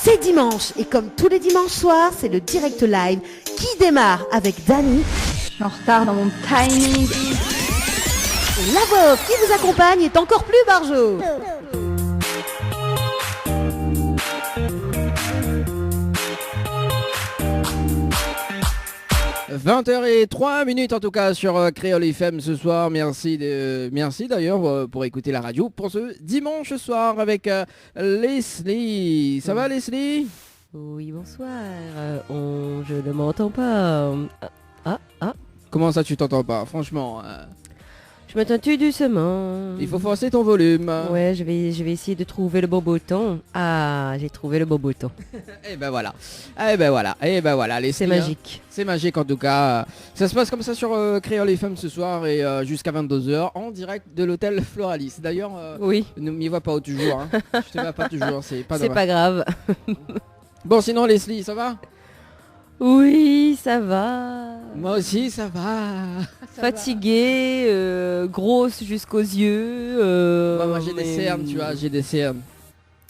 C'est dimanche et comme tous les dimanches soirs, c'est le direct live qui démarre avec Dani. Je suis en retard dans mon timing. La voix qui vous accompagne est encore plus Barjo. 20h03 en tout cas sur Créole FM ce soir. Merci d'ailleurs pour écouter la radio pour ce dimanche soir avec Leslie. Ça va Leslie? Oui, bonsoir. Je ne m'entends pas. Comment ça tu t'entends pas? Franchement, Je m'entends-tu doucement? il faut forcer ton volume. Ouais, je vais essayer de trouver le bon bouton. Ah, j'ai trouvé le bon bouton. Et ben voilà, Leslie, C'est magique. C'est magique en tout cas. Ça se passe comme ça sur Créole FM ce soir et jusqu'à 22h en direct de l'hôtel Floralis. D'ailleurs, Oui, ne m'y vois pas toujours. Hein. Je te vois pas toujours, c'est pas c'est dommage. pas grave. Bon sinon Leslie, ça va? Oui, ça va. Moi aussi ça va. Fatiguée, grosse jusqu'aux yeux. Moi j'ai des cernes, tu vois, j'ai des cernes.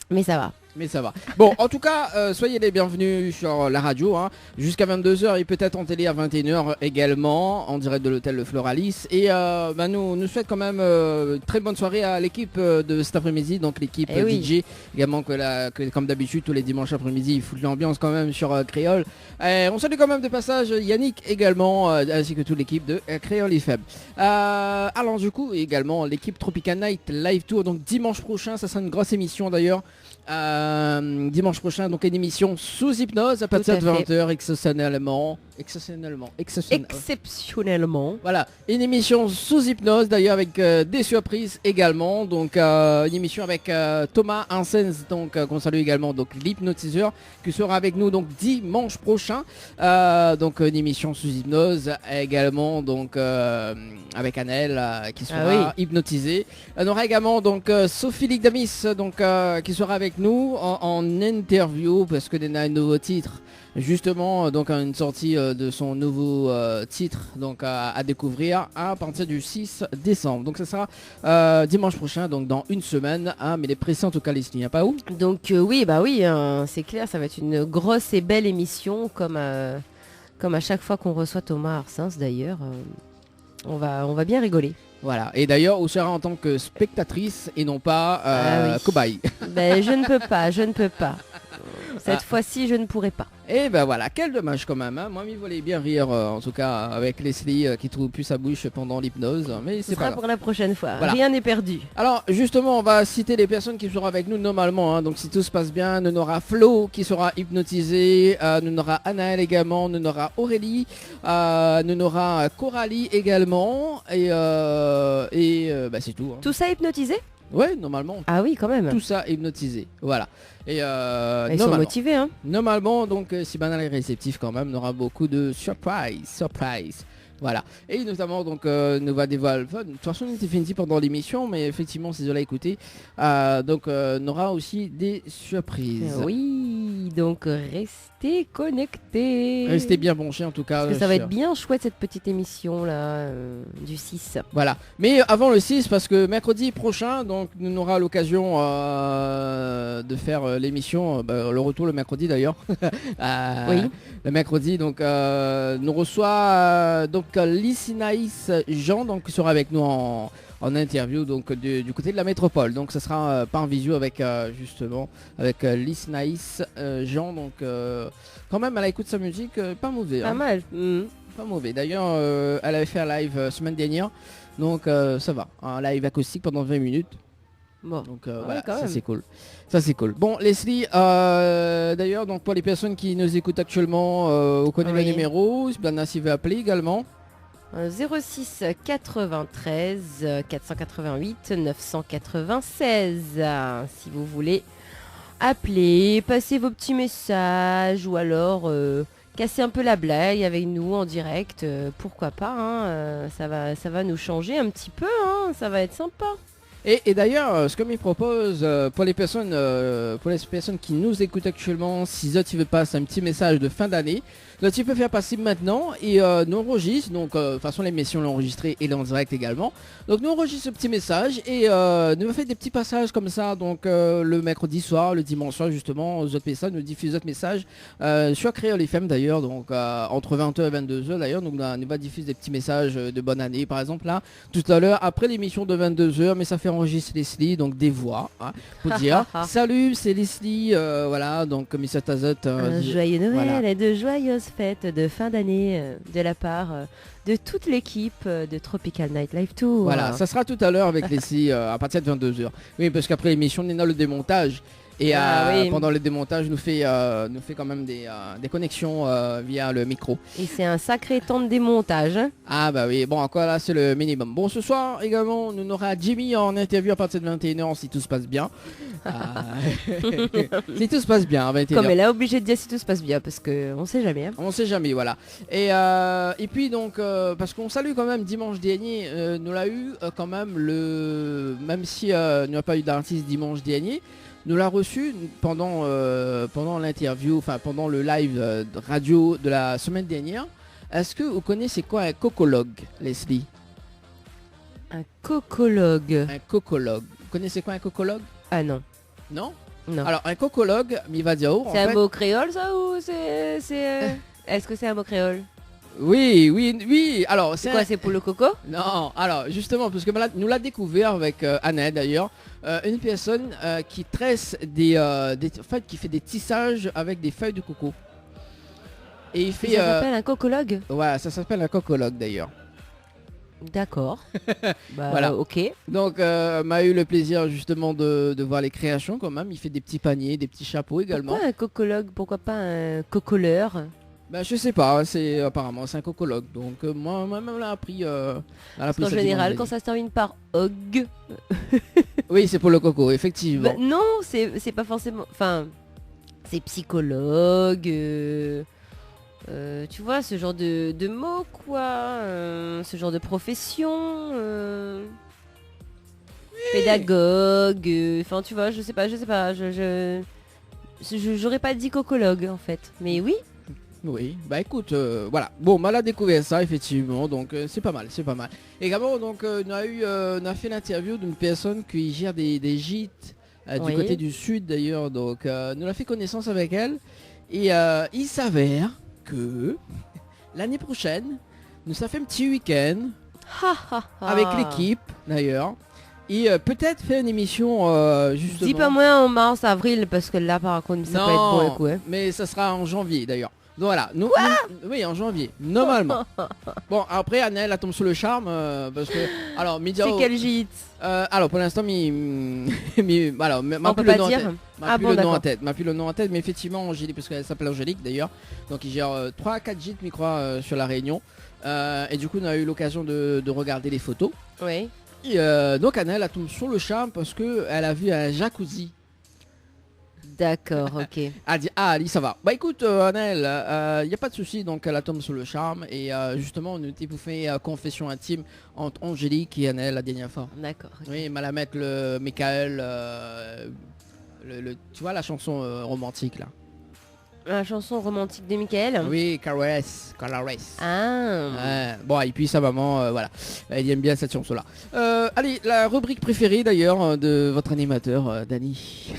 Mais ça va. Mais ça va. Bon, en tout cas, soyez les bienvenus sur la radio, hein, jusqu'à 22h et peut-être en télé à 21h également, en direct de l'hôtel Le Floralis. Et nous souhaite quand même très bonne soirée à l'équipe de cet après-midi, donc l'équipe oui. DJ, également que comme d'habitude tous les dimanches après-midi, ils foutent l'ambiance quand même sur Créole. On salue quand même de passage Yannick également, ainsi que toute l'équipe de Créole FM. Alors du coup, également l'équipe Tropical Night Live Tour, donc dimanche prochain, ça sera une grosse émission d'ailleurs. Dimanche prochain, donc une émission sous hypnose à partir de 20h exceptionnellement. Voilà, une émission sous hypnose d'ailleurs avec des surprises également. Donc une émission avec Thomas Hansens, donc qu'on salue également, donc l'hypnotiseur qui sera avec nous donc dimanche prochain. Donc une émission sous hypnose également, donc avec Annelle qui sera hypnotisée. On aura également donc Sophie Ligdamis donc qui sera avec nous en interview parce que elle a un nouveau titre. Justement, donc une sortie de son nouveau titre donc à découvrir à partir du 6 décembre. Donc ça sera dimanche prochain, donc dans une semaine. Mais les pressés en tout cas, Leslie, pas où? Donc oui, c'est clair, ça va être une grosse et belle émission comme à chaque fois qu'on reçoit Thomas Arsens d'ailleurs. On va bien rigoler. Voilà, et d'ailleurs, on sera en tant que spectatrice et non pas cobaye. Ben, je ne peux pas. Cette fois-ci, je ne pourrai pas. Et ben voilà, quel dommage quand même. Hein. Moi, il voulait bien rire, en tout cas, avec Leslie qui trouve plus sa bouche pendant l'hypnose. Mais c'est Ce sera pas pour la prochaine fois. Voilà. Rien n'est perdu. Alors, justement, on va citer les personnes qui seront avec nous normalement. Hein. Donc, si tout se passe bien, nous aura Flo qui sera hypnotisé. Nous aura Anaël également. Nous aura Aurélie. Nous aura Coralie également. Et c'est tout. Hein. Tout ça hypnotisé? Ouais, normalement. Ah oui, quand même. Tout ça hypnotisé. Voilà. Et ils sont motivés, hein. Normalement, donc, si Banal est réceptif quand même, on aura beaucoup de surprise. Voilà. Et notamment, donc, nous va dévoiler. De toute façon, il était fini pendant l'émission, mais effectivement, c'est de là écouter. Donc, on aura aussi des surprises. Oui, donc restez connectés. Restez bien branchés en tout cas. Parce que ça va être bien chouette cette petite émission là du 6. Voilà. Mais avant le 6, parce que mercredi prochain, donc, nous aura l'occasion de faire l'émission, le retour le mercredi d'ailleurs. Oui. Le mercredi, donc, nous reçoit donc Lysinaïs Jean, donc qui sera avec nous en interview donc du côté de la métropole. Donc ça sera pas en visio avec justement avec Lysinaïs Jean. Donc quand même, elle écoute sa musique, pas mauvais. Pas mal. Pas mauvais. D'ailleurs, elle avait fait un live semaine dernière, donc ça va. Un live acoustique pendant 20 minutes. Bon. Donc voilà, ça c'est cool. Ça c'est cool. Bon Leslie, d'ailleurs donc pour les personnes qui nous écoutent actuellement, on connaît le numéro, Blana s'y veut appeler également. 06 93 488 996 si vous voulez appeler, passer vos petits messages ou alors casser un peu la blague avec nous en direct, pourquoi pas, hein, ça va nous changer un petit peu, hein, ça va être sympa. Et d'ailleurs, ce que me propose pour les personnes qui nous écoutent actuellement, si tu veux passer un petit message de fin d'année, là, tu peux faire passer maintenant et nous enregistre. Donc, de toute façon, l'émission est enregistrée et est en direct également. Donc, nous enregistre ce petit message et nous fait des petits passages comme ça. Donc, le mercredi soir, le dimanche soir, justement, aux autres messages, nous diffuse d'autres messages sur Créole FM d'ailleurs. Donc, entre 20h et 22h d'ailleurs. Donc, nous va diffuser des petits messages de bonne année, par exemple, là, tout à l'heure, après l'émission de 22h, mais ça fait enregistrer Leslie, donc des voix, hein, pour dire salut, c'est Leslie, voilà, donc Mr. Tazot. Un joyeux Noël voilà. et de joyeuses fêtes de fin d'année de la part de toute l'équipe de Tropical Night Live Tour. Voilà, ça sera tout à l'heure avec Leslie à partir de 22h. Oui, parce qu'après l'émission, on est dans le démontage. Et oui. pendant le démontage, nous fait quand même des connexions via le micro. Et c'est un sacré temps de démontage. Hein. Ah bah oui, bon encore là c'est le minimum. Bon ce soir également on aura Jimmy en interview à partir de 21h si tout se passe bien. Si tout se passe bien à 21h. Comme elle est obligée de dire si tout se passe bien parce qu'on sait jamais. Hein. On sait jamais, voilà. Et puis donc parce qu'on salue quand même dimanche dernier, nous l'a eu quand même même si nous n'a pas eu d'artiste dimanche dernier. Nous l'a reçu pendant l'interview, enfin pendant le live radio de la semaine dernière. Est-ce que vous connaissez quoi un cocologue, Leslie? Un cocologue. Un cocologue. Vous connaissez quoi un cocologue? Ah non. Non? Non. Alors un cocologue, il va dire c'est un mot créole ça ou c'est est-ce que c'est un mot créole? Oui. Alors c'est quoi, c'est pour le coco? Non, alors justement, parce que nous l'a découvert avec Annette d'ailleurs, une personne qui tresse en fait, qui fait des tissages avec des feuilles de coco. Et il fait. Ça s'appelle un cocologue? Ouais, ça s'appelle un cocologue d'ailleurs. D'accord. Bah, voilà. Ok. Donc, m'a eu le plaisir justement de voir les créations quand même. Il fait des petits paniers, des petits chapeaux également. Pourquoi un cocologue? Pourquoi pas un cocoleur? Bah je sais pas, apparemment c'est un cocologue. Donc moi-même l'a appris. En général, quand ça se termine par og. Oui, c'est pour le coco, effectivement. Bah, non, c'est pas forcément. Enfin, c'est psychologue. Tu vois, ce genre de mots, quoi. Ce genre de profession. Pédagogue. Enfin, tu vois, je sais pas. J'aurais pas dit cocologue en fait. Mais oui. Oui, bah écoute, voilà. Bon, on a découvert ça effectivement, donc c'est pas mal. Également, donc on a fait l'interview d'une personne qui gère des gîtes du côté du sud d'ailleurs, donc nous a fait connaissance avec elle et il s'avère que l'année prochaine, nous avons fait un petit week-end avec l'équipe d'ailleurs. Et peut-être faire une émission justement. Dis pas moins en mars, avril, parce que là par contre ça peut être bon un coup. Hein. Mais ça sera en janvier d'ailleurs. Donc voilà, oui en janvier, normalement. Bon après Annelle elle tombe sous le charme parce que alors Media. C'est quel gîte? Alors pour l'instant alors on peut pas dire. M'a plus le nom en tête, mais effectivement Angélique, parce qu'elle s'appelle Angélique d'ailleurs. Donc il gère 3-4 gîtes je crois sur la Réunion. Et du coup on a eu l'occasion de regarder les photos. Oui. Et donc Annelle elle tombe sur le charme parce que elle a vu un jacuzzi. D'accord, ok. Elle dit Ali ça va. Bah écoute Annelle, il n'y a pas de souci, donc elle tombe sur le charme et justement on était pour faire confession intime entre Angélique et Annelle la dernière fois. D'accord. Okay. Oui, mais la mettre le Michael, tu vois la chanson romantique là. La chanson romantique de Michael? Oui, Caress. Ah. Bon, et puis sa maman, voilà, elle aime bien cette chanson là. Allez, la rubrique préférée d'ailleurs de votre animateur, Dany.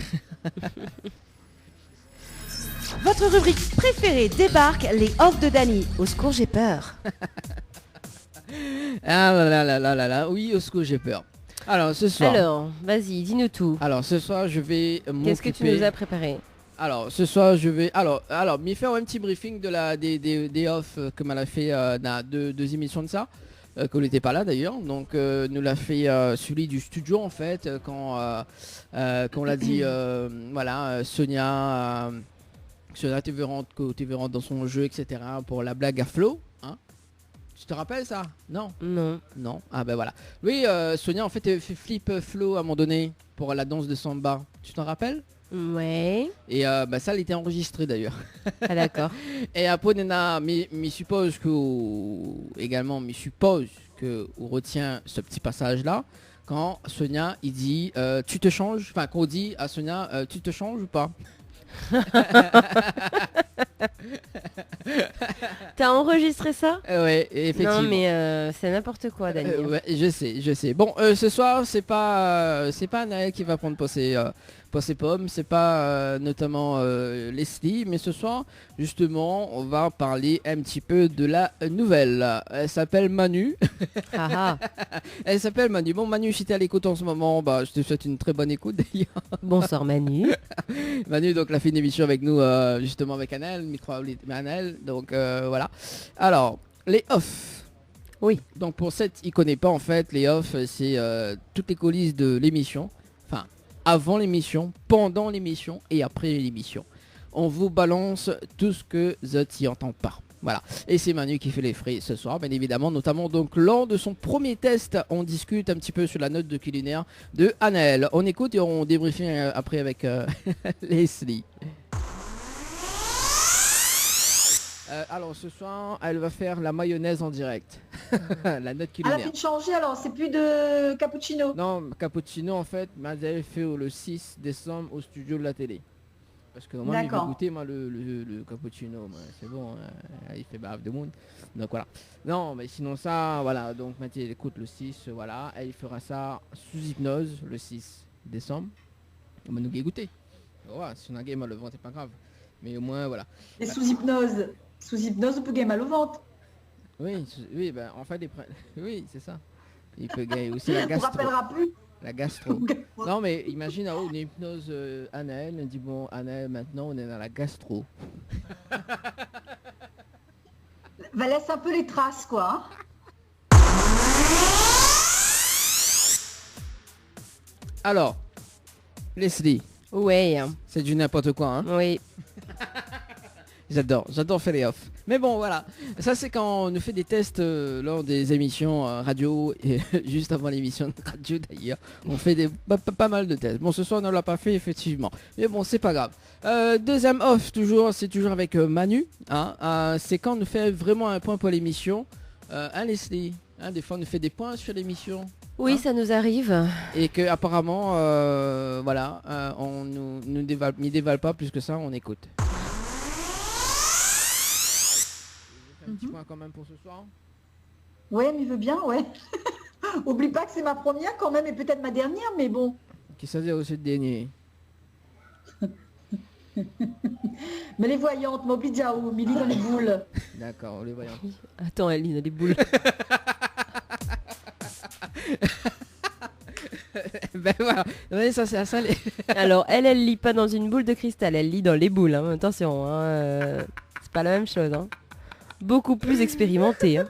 Votre rubrique préférée débarque, les offs de Dany. Au secours, j'ai peur. Ah là, oui, au secours, j'ai peur. Alors, ce soir... Alors, vas-y, dis-nous tout. Alors, ce soir, je vais m'occuper... Qu'est-ce que tu nous as préparé? Alors, ce soir, je vais... Alors, m'y faire un petit briefing des offs que m'a fait dans deux émissions de ça. Qu'on n'était pas là d'ailleurs, donc nous l'a fait celui du studio en fait quand on l'a dit voilà Sonia t'es rentre dans son jeu etc pour la blague à Flo hein. Tu te rappelles ça? Non. Ah ben voilà, oui Sonia en fait elle fait flip Flo à un moment donné pour la danse de samba, tu t'en rappelles? Ouais. Et ça, elle était enregistré d'ailleurs. Ah d'accord. Et après, m'y suppose que on retient ce petit passage là quand Sonia il dit tu te changes, enfin qu'on dit à Sonia tu te changes ou pas. T'as enregistré ça? Ouais, effectivement. Non mais c'est n'importe quoi, Daniel. Ouais, je sais. Bon, ce soir, c'est pas Anaël qui va prendre pour ses pommes, c'est pas notamment Leslie, mais ce soir, justement, on va parler un petit peu de la nouvelle. Elle s'appelle Manu. Ah, ah. Elle s'appelle Manu. Bon, Manu, si t'es à l'écoute en ce moment, bah, je te souhaite une très bonne écoute d'ailleurs. Bonsoir Manu. Manu, donc, elle a fait une émission avec nous, justement, avec Anaël, micro Anaël, donc voilà. Alors, les off. Oui. Donc pour cette, il connaît pas en fait, les off, c'est toutes les coulisses de l'émission. Enfin, avant l'émission, pendant l'émission et après l'émission. On vous balance tout ce que Zot y entend pas. Voilà. Et c'est Manu qui fait les frais ce soir, bien évidemment, notamment donc lors de son premier test, on discute un petit peu sur la note de culinaire de Anaël. On écoute et on débriefe après avec Leslie. Alors ce soir, elle va faire la mayonnaise en direct. La note Elle a culinaire. fait changer alors, c'est plus de cappuccino. Non, cappuccino en fait, Mademoiselle fait le 6 décembre au studio de la télé. Parce que moi, il veut D'accord. goûter moi, le cappuccino, moi, c'est bon, il fait bave de monde. Donc voilà. Non, mais sinon ça, voilà, donc Mathieu écoute le 6, voilà, elle fera ça sous hypnose le 6 décembre. On va nous goûter. Voilà, si on a game le ventre, c'est pas grave. Mais au moins, voilà. Et sous hypnose. Sous hypnose, vous pouvez gagner mal au ventre. Oui, oui, ben, en fait, oui, c'est ça. Il peut gagner aussi la On ne gastro. rappellera plus. La gastro. Non, mais imagine, une hypnose Anaël, on dit bon, Anaël, maintenant, on est dans la gastro. Va laisse un peu les traces, quoi. Hein. Alors, Leslie, Ouais, c'est du n'importe quoi, hein. oui. J'adore faire les off. Mais bon, voilà. Ça, c'est quand on nous fait des tests lors des émissions radio, et juste avant l'émission de radio d'ailleurs. On fait pas mal de tests. Bon, ce soir, on ne l'a pas fait, effectivement. Mais bon, c'est pas grave. Deuxième off, c'est toujours avec Manu. Hein. C'est quand on nous fait vraiment un point pour l'émission. Hein, Leslie, hein, des fois, on nous fait des points sur l'émission. Oui, Hein ça nous arrive. Et que apparemment, voilà, on nous dévale pas plus que ça, on écoute. Un petit point quand même pour ce soir. Ouais, mais il veut bien, ouais. Oublie pas que c'est ma première quand même et peut-être ma dernière, mais bon. Qui s'agit aussi de dernier. Mais les voyantes, m'oublie déjà où, Milly dans les boules. D'accord, les voyons. Attends, elle a des boules. Ben voilà, ouais, ça c'est à ça. Alors, elle lit pas dans une boule de cristal, elle lit dans les boules. Hein. Attention, hein, c'est pas la même chose. Hein. Beaucoup plus expérimenté. Hein.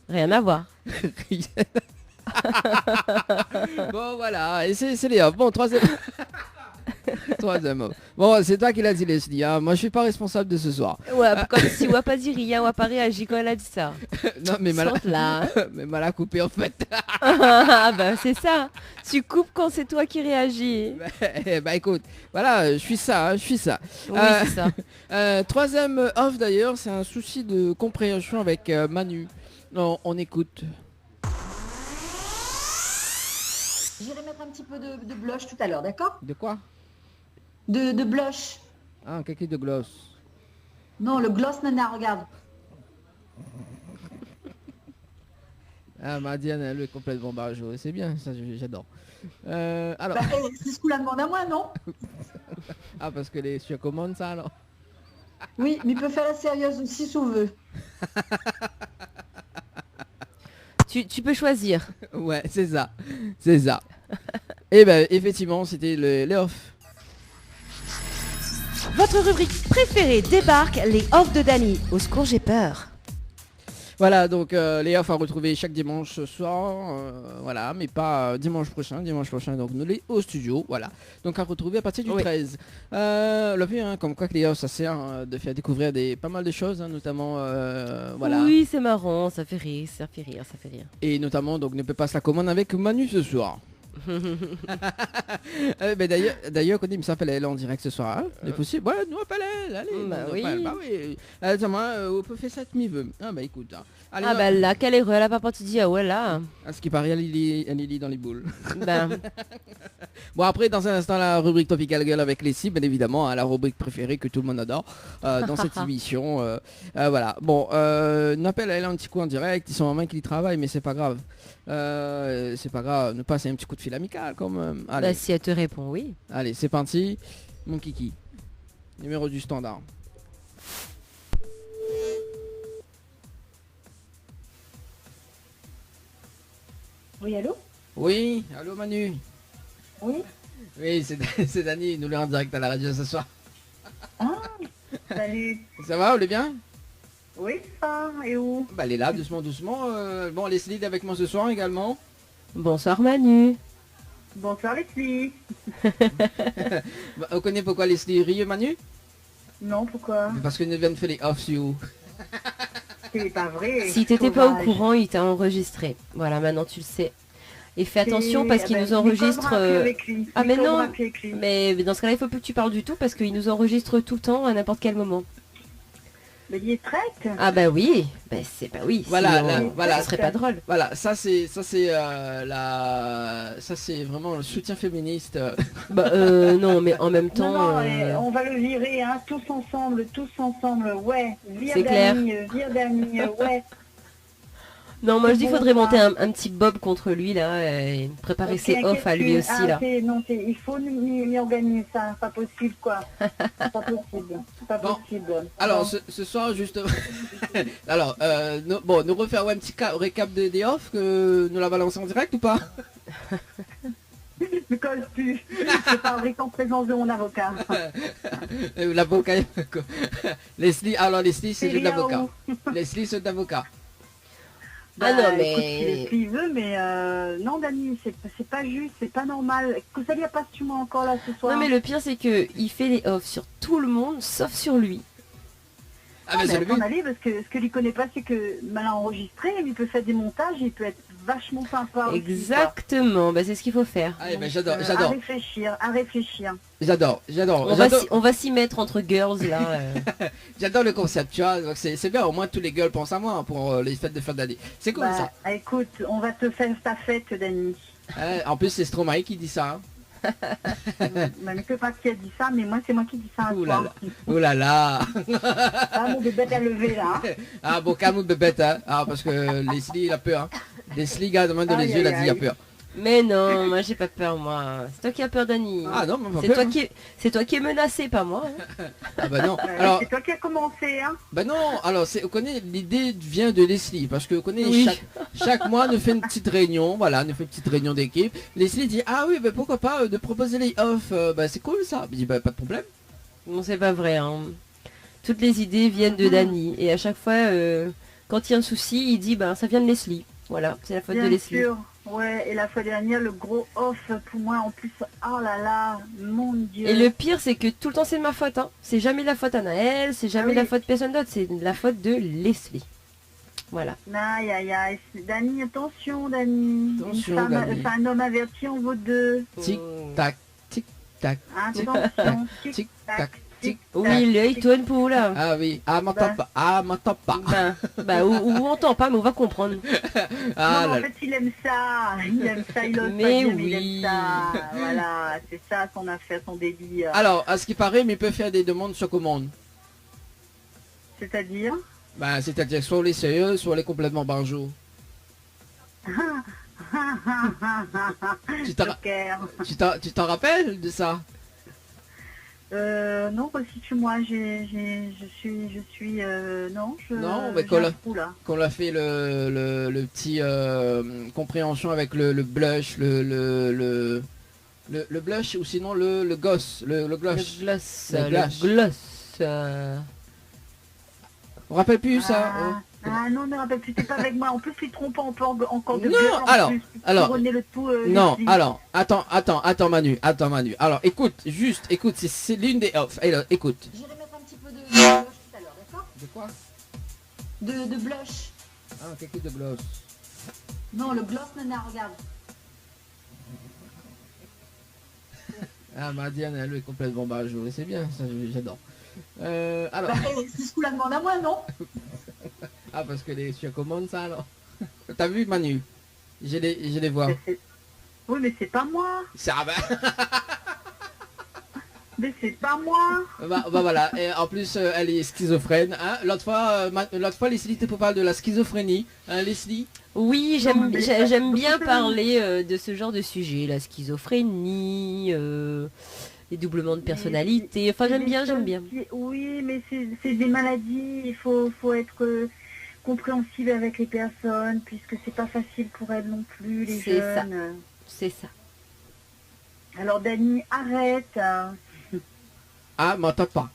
Rien à voir. Bon voilà, et c'est les off. Bon, troisième. Troisième off. Bon, c'est toi qui l'as dit, Leslie. Hein. Moi, je suis pas responsable de ce soir. Ouais, comme si on n'a pas dit rien, on n'a pas réagi quand elle a dit ça. Non, mais mal Sorte là. Hein. mais mal à couper en fait. Ah bah c'est ça. Tu coupes quand c'est toi qui réagis. Bah écoute, voilà, je suis ça, je suis ça. Oui, c'est ça. Troisième off d'ailleurs, c'est un souci de compréhension avec Manu. Non, on écoute. J'irai mettre un petit peu de blush tout à l'heure, d'accord? De quoi? De blush. Ah, quelqu'un de gloss. Non, le gloss nana, regarde. Ah, ma Diane, elle est complètement barjot. C'est bien, ça j'adore. Alors, Bah, c'est ce qu'on la demande à moi, non? ah, parce que les sur commande ça alors. Oui, mais il peut faire la sérieuse aussi si on veut. Tu peux choisir. Ouais, c'est ça. C'est ça. Et ben, effectivement, c'était les off. Votre rubrique préférée débarque, les off de Dany. Au secours, j'ai peur. Voilà, donc les off à retrouver chaque dimanche soir, voilà, mais pas dimanche prochain, donc nous les au studio, voilà. Donc à retrouver à partir du 13. Le plus, hein, comme quoi que les off, ça sert de faire découvrir pas mal de choses, hein, notamment, voilà. Oui, c'est marrant, ça fait rire, ça fait rire, ça fait rire. Et notamment, donc ne peut pas se la commande avec Manu ce soir. D'ailleurs, Connie me s'appelle elle en direct ce soir. Hein c'est possible. Ouais, nous appelle elle. Allez, Bah nous oui. appelle. Bah oui. Attends, on peut faire ça de mi veut. Ah bah écoute. Hein. Allez, Ah bah là, quelle erreur, elle a pas parti dit, ah ouais là. à ce qui paraît, elle lit dans les boules. Ben, Bon après, dans un instant, la rubrique Tropical Girl avec les cibles, bien évidemment, hein, la rubrique préférée que tout le monde adore dans cette émission. Voilà. Bon, n'appelle elle un petit coup en direct. Ils sont en main qui y travaillent, mais c'est pas grave. C'est pas grave. Nous passer un petit coup de fil amical quand même. Allez, bah, si elle te répond oui. allez, c'est parti. Mon kiki. Numéro du standard. Oui, allô? Oui, allô Manu. Oui. Oui, c'est Dani, nous l'avons en direct à la radio ce soir. Ah, salut. Ça va, vous allez bien? Oui, ça, et où? Bah elle est là, doucement. Bon, Leslie est avec moi ce soir également. Bonsoir Manu. Bonsoir les filles. Bah, on connaît pourquoi Leslie rit, Manu? Non, pourquoi? Parce qu'il vient de faire les off sur vous. C'est pas vrai. Si t'étais pas au Sauvage. courant, il t'a enregistré. Voilà, maintenant tu le sais. Et fais attention C'est- parce ah qu'il ben, nous enregistre. Nicole me rappelle avec lui. Ah, mais Nicole me non. rappelle avec lui. Mais dans ce cas-là, il faut plus que tu parles du tout parce qu'il nous enregistre tout le temps à n'importe quel moment. Mais il est traite. Ah bah oui, bah c'est pas oui. Voilà, sinon, là, voilà. ce serait pas drôle. Voilà, ça c'est vraiment le soutien féministe. Bah non, mais en même Non, temps. non, on va le virer, hein, tous ensemble, ouais. Vire C'est clair. Dany, ouais. Non, moi je dis qu'il Bon, faudrait bah. monter un petit bob contre lui là et préparer Ok, ses off à lui inquiète-tu. aussi là. Il faut lui organiser ça, pas possible quoi. Pas possible, pas Bon. possible. Alors Bon. ce soir juste. Alors nous refaire un petit récap des off que nous la balançons en direct ou pas? Me colle plus. Je parlerai qu'en présence de mon avocat. L'avocat. Leslie, alors Leslie c'est C'est juste l'avocat. Riaou. Leslie c'est l'avocat. Ah non, Écoute, mais. s'il veut, mais non, Dany, c'est pas juste, c'est pas normal. Que ça y a pas sur moi encore là ce soir. Non, mais le pire c'est que il fait les offs sur tout le monde sauf sur lui. Ah mais c'est le but. attends, allez, parce que ce que lui connaît pas, c'est que mal enregistré, il peut faire des montages, il peut être vachement sympa. aussi, quoi. Exactement, bah c'est ce qu'il faut faire. Allez, mais Donc, j'adore. À réfléchir. On va s'y mettre entre girls là. J'adore le concept, tu vois. Donc c'est bien, au moins tous les girls pensent à moi hein, pour les fêtes de fin d'année. C'est cool ça. Écoute, on va te faire ta fête, Dany. En plus c'est Stromae qui dit ça. Hein. Même que pas qui a dit ça, mais moi c'est moi qui dis ça à Ouh là toi. là. Ouh là là. Ah, mon bébé à lever là. Ah bon, calme bébête hein. Ah parce que Leslie il a peur. Hein. Leslie garde main dans les Aïe, yeux, il a aïe, dit il a aïe. peur. Mais non, moi j'ai pas peur moi. C'est toi qui as peur Dany. Ah non, mais C'est toi qui es menacé, pas moi. Hein. Ah bah non. Alors, C'est toi qui as commencé, hein. bah non, alors on connaît l'idée vient de Leslie parce que on connaît Oui. chaque mois nous fait une petite réunion, voilà, nous fait une petite réunion d'équipe. Leslie dit ah oui bah pourquoi pas de proposer les off, bah c'est cool ça. Je dis bah pas de problème. Bon, c'est pas vrai. Hein. Toutes les idées viennent de Dany et à chaque fois, quand il y a un souci, il dit ben ça vient de Leslie. Voilà, c'est la faute de Bien Leslie. sûr. Ouais, et la fois dernière, le gros off pour moi en plus. Oh là là, mon Dieu. Et le pire, c'est que tout le temps c'est de ma faute. Hein. C'est jamais la faute à Naël, c'est jamais oui. la faute de personne d'autre, c'est la faute de Leslie. Voilà. Aïe, aïe, aïe. Dany, attention, Dany. Attention, Une femme, Dany. enfin, un homme averti en vaut deux. Tic tac, tic tac. Attention, tic, tic tac, tac, tic. tic Oui, l'œil tourne pour là. Ah oui, ah m'entends pas, ah m'entends pas. Bah, ou on entend pas, mais on va comprendre. Ah Non, là en fait, il aime ça, il ose Mais pas dire, mais oui. il aime ça. Voilà, c'est ça son affaire, son délire. Alors, à ce qui paraît, mais il peut faire des demandes sur commande. C'est-à-dire Bah, c'est-à-dire soit on est sérieux, soit on est complètement banjo. Tu t'en- Joker. Tu t'en rappelles de ça? Non, resitue-moi, je suis, non, Non, mais j'ai colle. un trou, là. Qu'on a fait le petit compréhension avec le blush, le blush ou sinon le gosse, le gloss. Le gloss. Le gloss. Le gloss. On rappelle plus ça? Oh. Non, ne rappelle plus, t'es pas avec moi. En plus, tu te trompes encore de Non, gueule, en alors, plus. Tu alors. couronnes le tout, Non, Leslie. alors, attends Manu. Alors, écoute, c'est l'une des off. Alors, écoute. J'irai mettre un petit peu de blush tout à l'heure, d'accord? De quoi? De blush. Ah, quelque chose de gloss. Non, le gloss, nana, regarde. Ah bah Diane, elle est complètement barjou, c'est bien, ça j'adore. Alors. C'est ce qu'on la demande à moi, non? Ah parce que tu as commandé ça alors. T'as vu Manu? Je les vois. Oui, mais c'est pas moi. Ça va. Mais c'est pas moi. Bah voilà, et en plus elle est schizophrène. Hein. L'autre fois Leslie te parle de la schizophrénie. Hein, Leslie? Oui, j'aime bien parler de ce genre de sujet, la schizophrénie, les doublements de personnalité. Enfin, j'aime bien. Oui, mais c'est des maladies. Il faut être compréhensible avec les personnes, puisque c'est pas facile pour elles non plus, les jeunes. C'est ça. Alors, Dani, arrête. Ah, m'entends pas.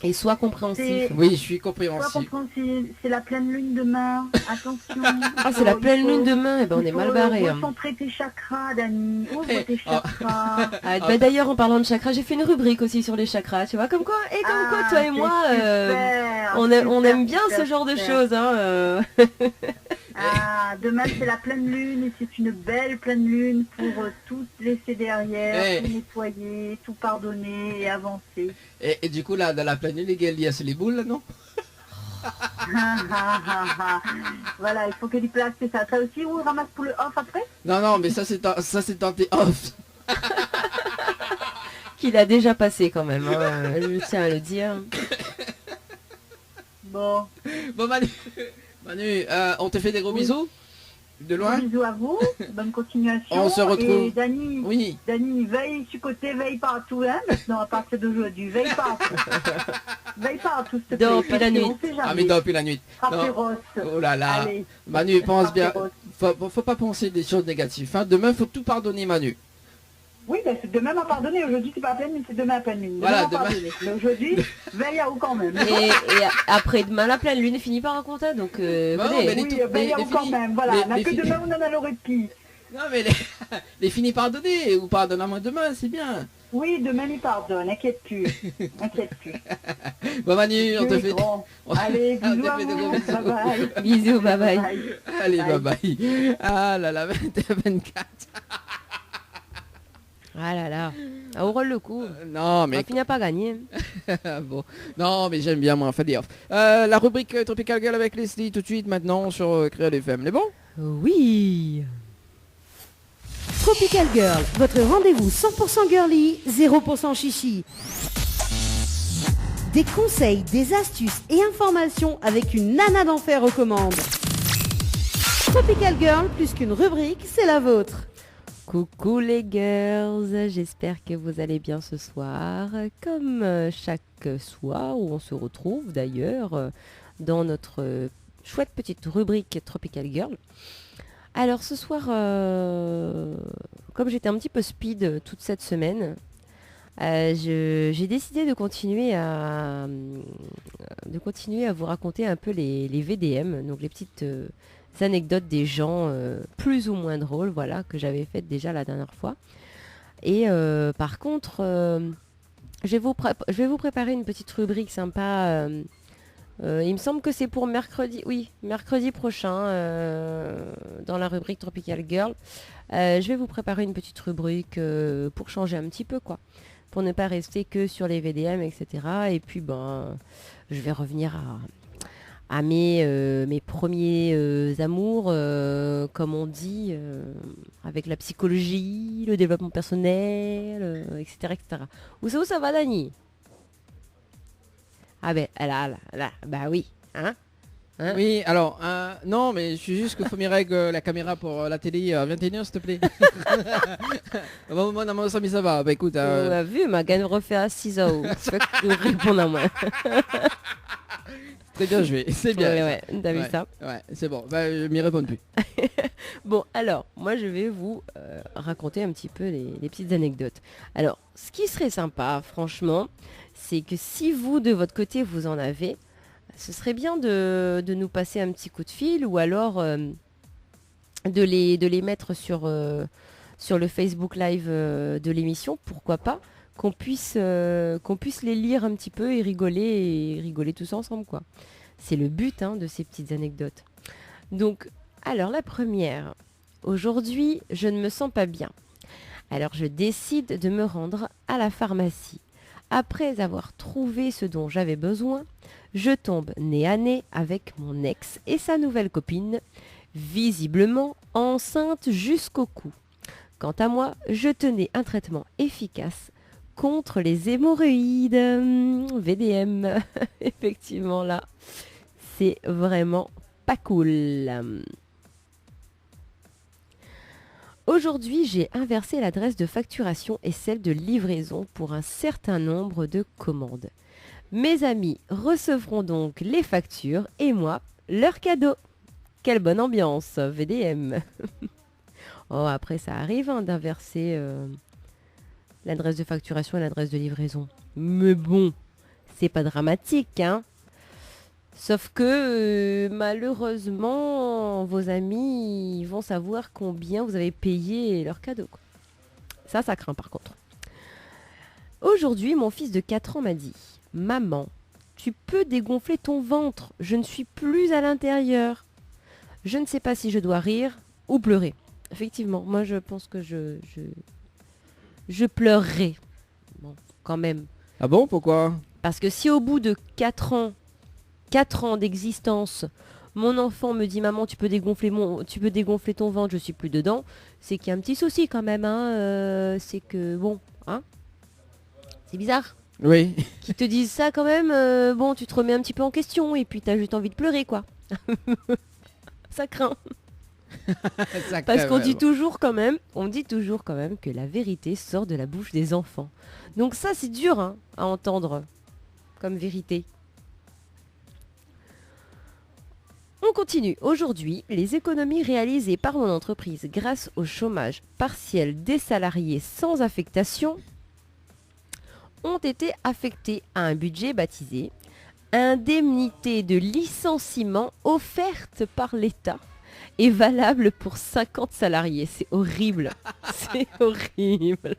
Et sois compréhensif. Oui, je suis Sois compréhensif. compréhensible. C'est la pleine lune demain. Attention. Ah, c'est la pleine lune demain. Eh ben, on est mal barré. Concentrer tes chakras, Dani. Ouvre tes chakras. Ah, bah, d'ailleurs, en parlant de chakras, j'ai fait une rubrique aussi sur les chakras. Tu vois, comme quoi, toi et moi, on aime bien ce genre de choses. Hein, Ah, demain c'est la pleine lune et c'est une belle pleine lune pour tout laisser derrière, tout nettoyer, tout pardonner et avancer. Et du coup là, dans la pleine lune, il y a les boules là, non? Voilà, il faut que tu places ça. Ça aussi, on ramasse pour le off après? Non, mais ça c'est tenté off. Qu'il a déjà passé quand même, hein, je tiens à le dire. Bon Manu, on te fait des gros bisous de loin. Bisous à vous, bonne continuation. On se retrouve. Et Dani, Dani, veille sur côté, veille partout, hein, maintenant à partir d'aujourd'hui, veille partout. Veille partout, s'il te plaît. Dors puis la nuit. Ah mais dors puis la nuit. Féroce. Oh là là. Allez. Manu, pense bien. Faut pas penser des choses négatives. Hein. Demain, faut tout pardonner, Manu. Oui, ben c'est demain à pardonner. Aujourd'hui, c'est pas à pleine lune, c'est demain à pleine lune. Voilà, demain. Mais aujourd'hui, veille à où quand même. Et après-demain, la pleine lune finit par raconter, donc venez. Oui, veille à où quand même. Voilà, on n'a que demain, on en a le répit. Non, mais les finis pardonner, ou pardonne à moi demain, c'est bien. Oui, demain, il pardonne, inquiète plus. Bon, Manu, on te fait... Allez, bisous à vous. Bye bye. Bisous, bye bye. Allez, bye bye. Ah là là, 21-24. Ah là là, on roule le coup. Non, mais... On finit pas gagné. Bon. Non, mais j'aime bien, moi, fait des off. La rubrique Tropical Girl avec Leslie, tout de suite, maintenant, sur Créole FM. Les bons? Oui. Tropical Girl, votre rendez-vous 100% girly, 0% chichi. Des conseils, des astuces et informations avec une nana d'enfer aux commandes. Tropical Girl, plus qu'une rubrique, c'est la vôtre. Coucou les girls, j'espère que vous allez bien ce soir, comme chaque soir où on se retrouve d'ailleurs dans notre chouette petite rubrique Tropical Girl. Alors ce soir, comme j'étais un petit peu speed toute cette semaine, j'ai décidé de continuer à vous raconter un peu les VDM, donc les petites anecdotes des gens plus ou moins drôles, voilà, que j'avais faites déjà la dernière fois. Et par contre, je vais vous préparer une petite rubrique sympa. Il me semble que c'est pour mercredi prochain, dans la rubrique Tropical Girl. Je vais vous préparer une petite rubrique pour changer un petit peu, quoi. Pour ne pas rester que sur les VDM, etc. Et puis, je vais revenir à mes premiers amours, comme on dit, avec la psychologie, le développement personnel, etc., etc. Où ça va, Dani? Ah ben, là, bah oui, hein? Oui, alors, non, mais je suis juste que faut m'y règle la caméra pour la télé à 21h, s'il te plaît. Moi, ça va. Bah écoute... On a vu, ma gagne refait à 6 heures. Tu peux répondre à moi. Très bien joué, c'est bien. Ouais, t'as vu ça? Ouais, c'est bon, je m'y réponds plus. Bon, alors, moi je vais vous raconter un petit peu les petites anecdotes. Alors, ce qui serait sympa, franchement, c'est que si vous, de votre côté, vous en avez, ce serait bien de nous passer un petit coup de fil ou alors de les mettre sur le Facebook Live de l'émission, pourquoi pas, qu'on puisse les lire un petit peu et rigoler tous ensemble, quoi. C'est le but, hein, de ces petites anecdotes. Donc, alors la première. Aujourd'hui, je ne me sens pas bien. Alors je décide de me rendre à la pharmacie. Après avoir trouvé ce dont j'avais besoin, je tombe nez à nez avec mon ex et sa nouvelle copine, visiblement enceinte jusqu'au cou. Quant à moi, je tenais un traitement efficace contre les hémorroïdes. VDM, effectivement là, c'est vraiment pas cool. Aujourd'hui, j'ai inversé l'adresse de facturation et celle de livraison pour un certain nombre de commandes. Mes amis recevront donc les factures et moi, leurs cadeaux. Quelle bonne ambiance, VDM. Oh, après, ça arrive d'inverser l'adresse de facturation et l'adresse de livraison. Mais bon, c'est pas dramatique, hein. Sauf que malheureusement, vos amis vont savoir combien vous avez payé leurs cadeaux, quoi. Ça craint par contre. Aujourd'hui, mon fils de 4 ans m'a dit « Maman, tu peux dégonfler ton ventre, je ne suis plus à l'intérieur. Je ne sais pas si je dois rire ou pleurer. » Effectivement, moi je pense que je pleurerai. Bon, quand même. Ah bon, pourquoi? Parce que si au bout de 4 ans d'existence, mon enfant me dit maman tu peux dégonfler ton ventre, je suis plus dedans, c'est qu'il y a un petit souci quand même, hein. C'est que bon, hein, c'est bizarre. Oui. Qu'ils te disent ça quand même, bon tu te remets un petit peu en question et puis t'as juste envie de pleurer quoi. Ça craint. Parce qu'on dit toujours quand même, que la vérité sort de la bouche des enfants. Donc ça c'est dur hein, à entendre comme vérité. On continue. Aujourd'hui, les économies réalisées par mon entreprise grâce au chômage partiel des salariés sans affectation ont été affectées à un budget baptisé indemnité de licenciement offerte par l'État et valable pour 50 salariés. C'est horrible. C'est horrible.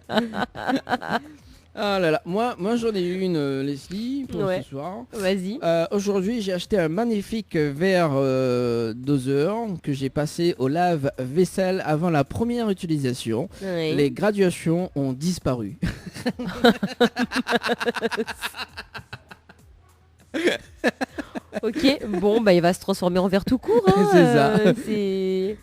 Ah là là, moi j'en ai eu une, Leslie, pour ce soir. Vas-y. Aujourd'hui, j'ai acheté un magnifique verre doseur que j'ai passé au lave-vaisselle avant la première utilisation. Oui. Les graduations ont disparu. Ok, bon, bah il va se transformer en verre tout court. Hein, C'est ça. C'est...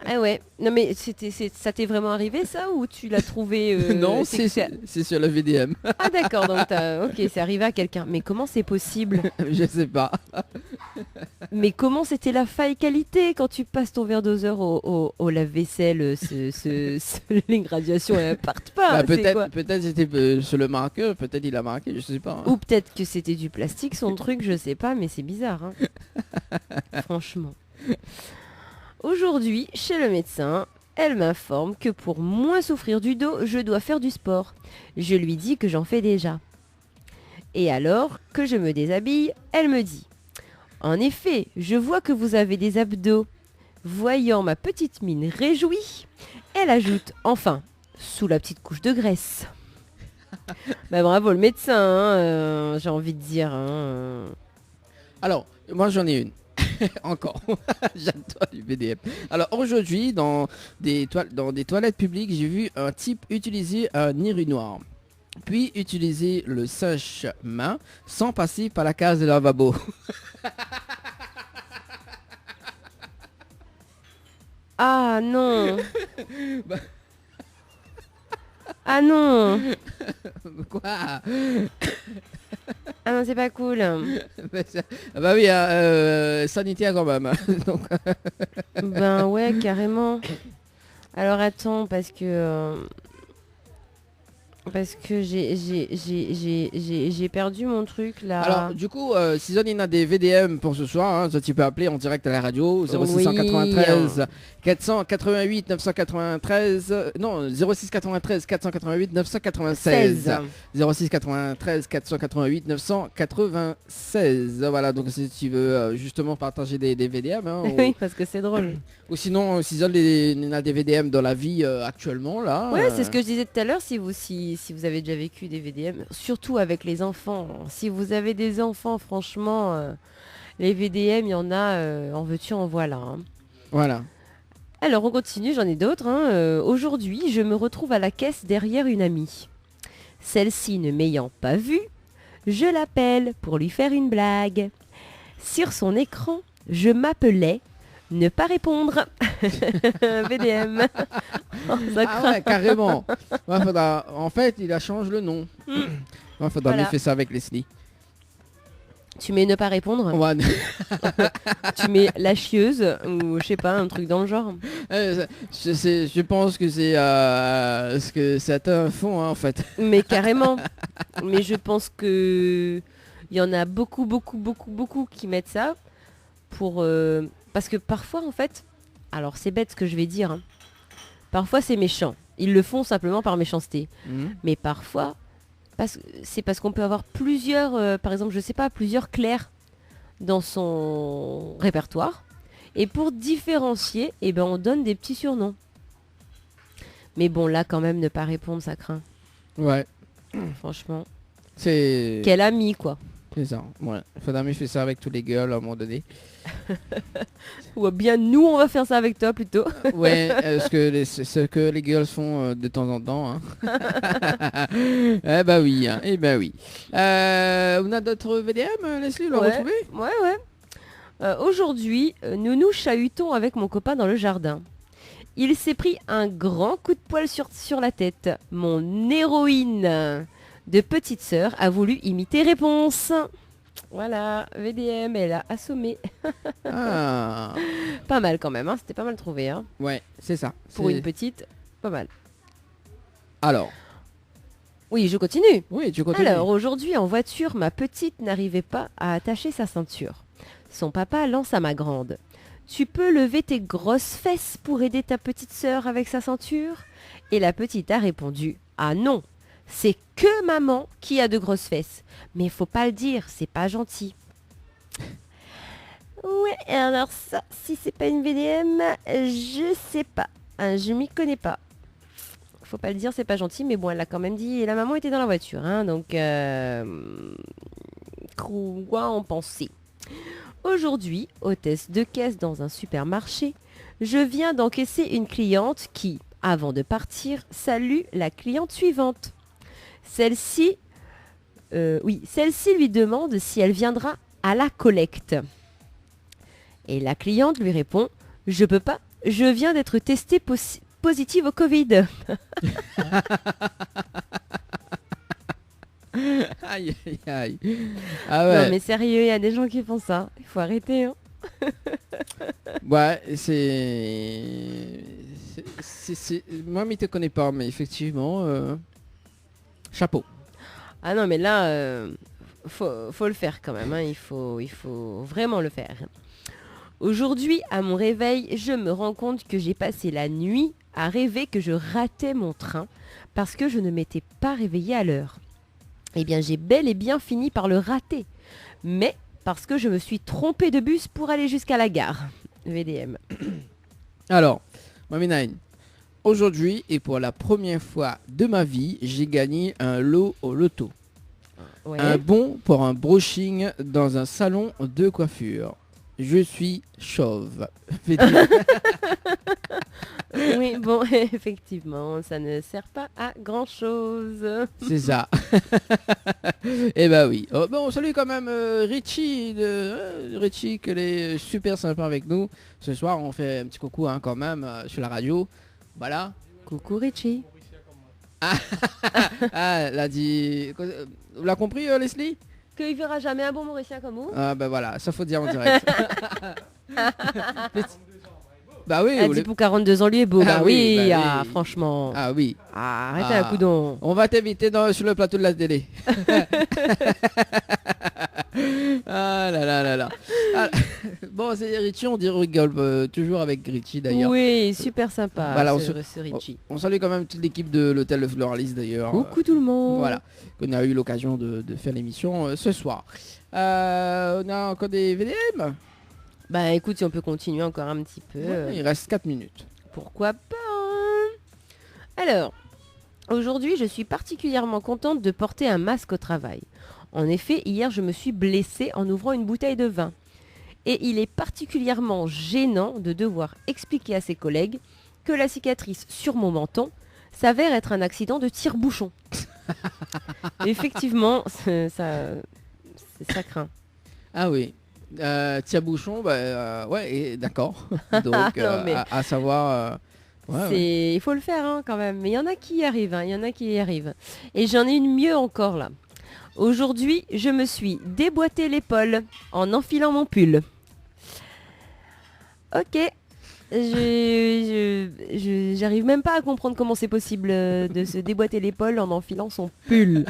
Ah ouais, non mais ça t'est vraiment arrivé ça ou tu l'as trouvé Non, c'est sur la VDM. Ah d'accord, donc ok, c'est arrivé à quelqu'un. Mais comment c'est possible? Je sais pas. Mais comment c'était la faille qualité quand tu passes ton verre doseur au lave-vaisselle, les graduations elles partent pas. Bah, peut-être c'était sur le marqueur, peut-être il a marqué, je sais pas. Hein. Ou peut-être que c'était du plastique son truc, je sais pas, mais c'est bizarre. Hein. Franchement. Aujourd'hui, chez le médecin, elle m'informe que pour moins souffrir du dos, je dois faire du sport. Je lui dis que j'en fais déjà. Et alors que je me déshabille, elle me dit « En effet, je vois que vous avez des abdos. » Voyant ma petite mine réjouie, elle ajoute « Enfin, sous la petite couche de graisse. » Bah bravo le médecin, hein, j'ai envie de dire. Hein. Alors, moi j'en ai une. Encore. J'adore les BDM. Alors aujourd'hui, dans des toilettes publiques, j'ai vu un type utiliser un urinoir, puis utiliser le sèche-main sans passer par la case de lavabo. Ah non. Ah non. Quoi? Ah non, c'est pas cool. Bah oui, sanitaire quand même. Donc... Ben ouais, carrément. Alors attends, parce que j'ai perdu mon truc là. Alors du coup, si on a des VDM pour ce soir, hein, ça tu peux appeler en direct à la radio 0693 488 993 non 0693 488 996 0693 488 996. Voilà, donc si tu veux justement partager des VDM hein, oui, parce que c'est drôle. Ou sinon si on a des VDM dans la vie actuellement là. Ouais, c'est ce que je disais tout à l'heure, si vous avez déjà vécu des VDM, surtout avec les enfants. Si vous avez des enfants, franchement, les VDM, il y en a, en veux-tu, en voilà. Hein. Voilà. Alors on continue, j'en ai d'autres. Aujourd'hui, je me retrouve à la caisse derrière une amie. Celle-ci ne m'ayant pas vue, je l'appelle pour lui faire une blague. Sur son écran, je m'appelais ne pas répondre. VDM. Oh, ça Ah craint. ouais, carrément. Ouais, en fait, il a changé le nom. Ouais, faudra Voilà. mieux faire ça avec Leslie. Tu mets ne pas répondre. Ouais. Tu mets la chieuse ou je sais pas, un truc dans le genre. Je pense que c'est ce que certains font hein, en fait. Mais carrément. Mais je pense que il y en a beaucoup qui mettent ça pour parce que parfois en fait, alors c'est bête ce que je vais dire. Hein. Parfois c'est méchant. Ils le font simplement par méchanceté. Mhm. Mais parfois c'est parce qu'on peut avoir plusieurs par exemple, je sais pas, plusieurs Claire dans son répertoire et pour différencier, eh ben on donne des petits surnoms. Mais bon là quand même ne pas répondre ça craint. Ouais. Franchement. C'est Quel ami quoi. c'est ça. Ouais. Faudra mieux faire ça avec tous les girls à un moment donné. Ou bien nous on va faire ça avec toi plutôt. Ouais, ce que les girls font de temps en temps. Hein. Eh bah oui, hein. Eh bah oui. On a d'autres VDM, Leslie, l'a Ouais. retrouvé. Ouais. Aujourd'hui, nous nous chahutons avec mon copain dans le jardin. Il s'est pris un grand coup de poil sur la tête. Mon héroïne de petite sœur a voulu imiter réponse. Voilà, VDM, elle a assommé. Ah. Pas mal quand même, hein, c'était pas mal trouvé. Hein. Ouais, c'est ça. Pour C'est- une petite, pas mal. Alors, Oui, je continue. oui, tu continues. Alors aujourd'hui en voiture, ma petite n'arrivait pas à attacher sa ceinture. Son papa lance à ma grande. Tu peux lever tes grosses fesses pour aider ta petite sœur avec sa ceinture? Et la petite a répondu, ah non, c'est que maman qui a de grosses fesses. Mais faut pas le dire, c'est pas gentil. Ouais, alors ça, si c'est pas une VDM, je sais pas. Je m'y connais pas. Faut pas le dire, c'est pas gentil, mais bon, elle l'a quand même dit. Et la maman était dans la voiture, hein, donc quoi en penser? Aujourd'hui, hôtesse de caisse dans un supermarché, je viens d'encaisser une cliente qui, avant de partir, salue la cliente suivante. Celle-ci lui demande si elle viendra à la collecte. Et la cliente lui répond, je peux pas, je viens d'être testée positive au Covid. Aïe, aïe, aïe. Ah ouais. Non mais sérieux, il y a des gens qui font ça. Il faut arrêter. Hein. Ouais, moi, je ne te connais pas, mais effectivement, chapeau. Ah non mais là, faut le faire quand même. Hein. Il faut vraiment le faire. Aujourd'hui, à mon réveil, je me rends compte que j'ai passé la nuit à rêver que je ratais mon train parce que je ne m'étais pas réveillée à l'heure. Eh bien, j'ai bel et bien fini par le rater. Mais parce que je me suis trompée de bus pour aller jusqu'à la gare. VDM. Alors, Mami Nine, aujourd'hui et pour la première fois de ma vie, j'ai gagné un lot au loto. Ouais. Un bon pour un brushing dans un salon de coiffure. Je suis chauve. Oui, bon, effectivement, ça ne sert pas à grand-chose. C'est ça. Eh ben oui. Oh, bon, salut quand même Richie, Richie, qu'elle est super sympa avec nous. Ce soir, on fait un petit coucou hein, quand même sur la radio. Voilà. Coucou Richie. Ah, elle a dit... Vous l'avez compris Leslie? Qu'il verra jamais un bon Mauricien comme vous. Ah ben voilà, ça faut dire en direct. Bah oui. Elle dit pour 42 ans, lui est beau. Ah Bah oui, oui, bah oui. franchement. Ah oui. Arrêtez Ah. un coup d'on. On va t'inviter sur le plateau de la télé. Ah là là là là. Ah, bon, c'est Richie, on dit rigole toujours avec Richie d'ailleurs. Oui, super sympa. Voilà, on ce Richie. On salue quand même toute l'équipe de l'hôtel Le Floraliste d'ailleurs. Coucou tout le monde. Voilà, qu'on a eu l'occasion de faire l'émission ce soir. On a encore des VDM. Bah écoute, si on peut continuer encore un petit peu. Ouais, il reste 4 minutes. Pourquoi pas hein. Alors, aujourd'hui, je suis particulièrement contente de porter un masque au travail. En effet, hier, je me suis blessée en ouvrant une bouteille de vin. et il est particulièrement gênant de devoir expliquer à ses collègues que la cicatrice sur mon menton s'avère être un accident de tire-bouchon. Effectivement, ça craint. Ah oui. Tire-bouchon, ouais, d'accord. Donc, Non, mais à savoir... ouais. Il faut le faire hein, quand même. Mais il y en a qui y arrivent. Il y en a qui y arrivent. Et j'en ai une mieux encore là. Aujourd'hui, je me suis déboîté l'épaule en enfilant mon pull. Ok. J'arrive même pas à comprendre comment c'est possible de se déboîter l'épaule en enfilant son pull.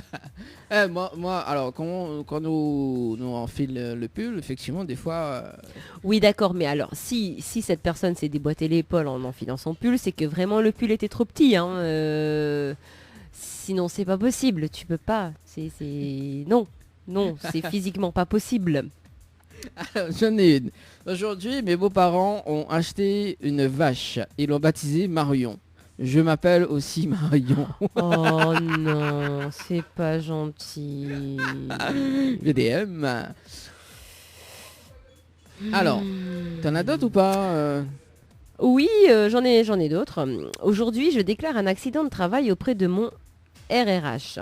Moi, alors, quand nous enfile le pull, effectivement, des fois... Oui, d'accord, mais alors, si cette personne s'est déboîté l'épaule en enfilant son pull, c'est que vraiment le pull était trop petit. Hein, sinon, c'est pas possible. Tu peux pas. Non, c'est physiquement pas possible. Alors, j'en ai une. Aujourd'hui, mes beaux-parents ont acheté une vache. Ils l'ont baptisée Marion. Je m'appelle aussi Marion. Oh non, c'est pas gentil. VDM. Alors, t'en as d'autres ou pas Oui, j'en ai d'autres. Aujourd'hui, je déclare un accident de travail auprès de mon RRH.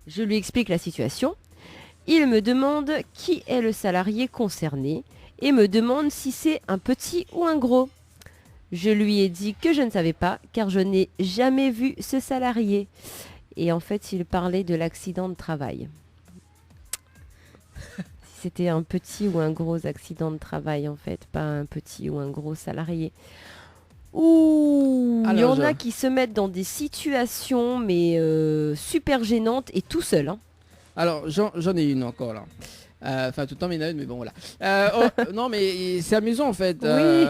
Je lui explique la situation. Il me demande qui est le salarié concerné et me demande si c'est un petit ou un gros. Je lui ai dit que je ne savais pas car je n'ai jamais vu ce salarié. Et en fait, il parlait de l'accident de travail. Si c'était un petit ou un gros accident de travail en fait, pas un petit ou un gros salarié. Ouh, il y en a qui se mettent dans des situations mais super gênantes et tout seul. Hein. Alors, j'en ai une encore là. Enfin, tout le temps, il y en a une, mais bon, voilà. Non, mais c'est amusant en fait. Oui.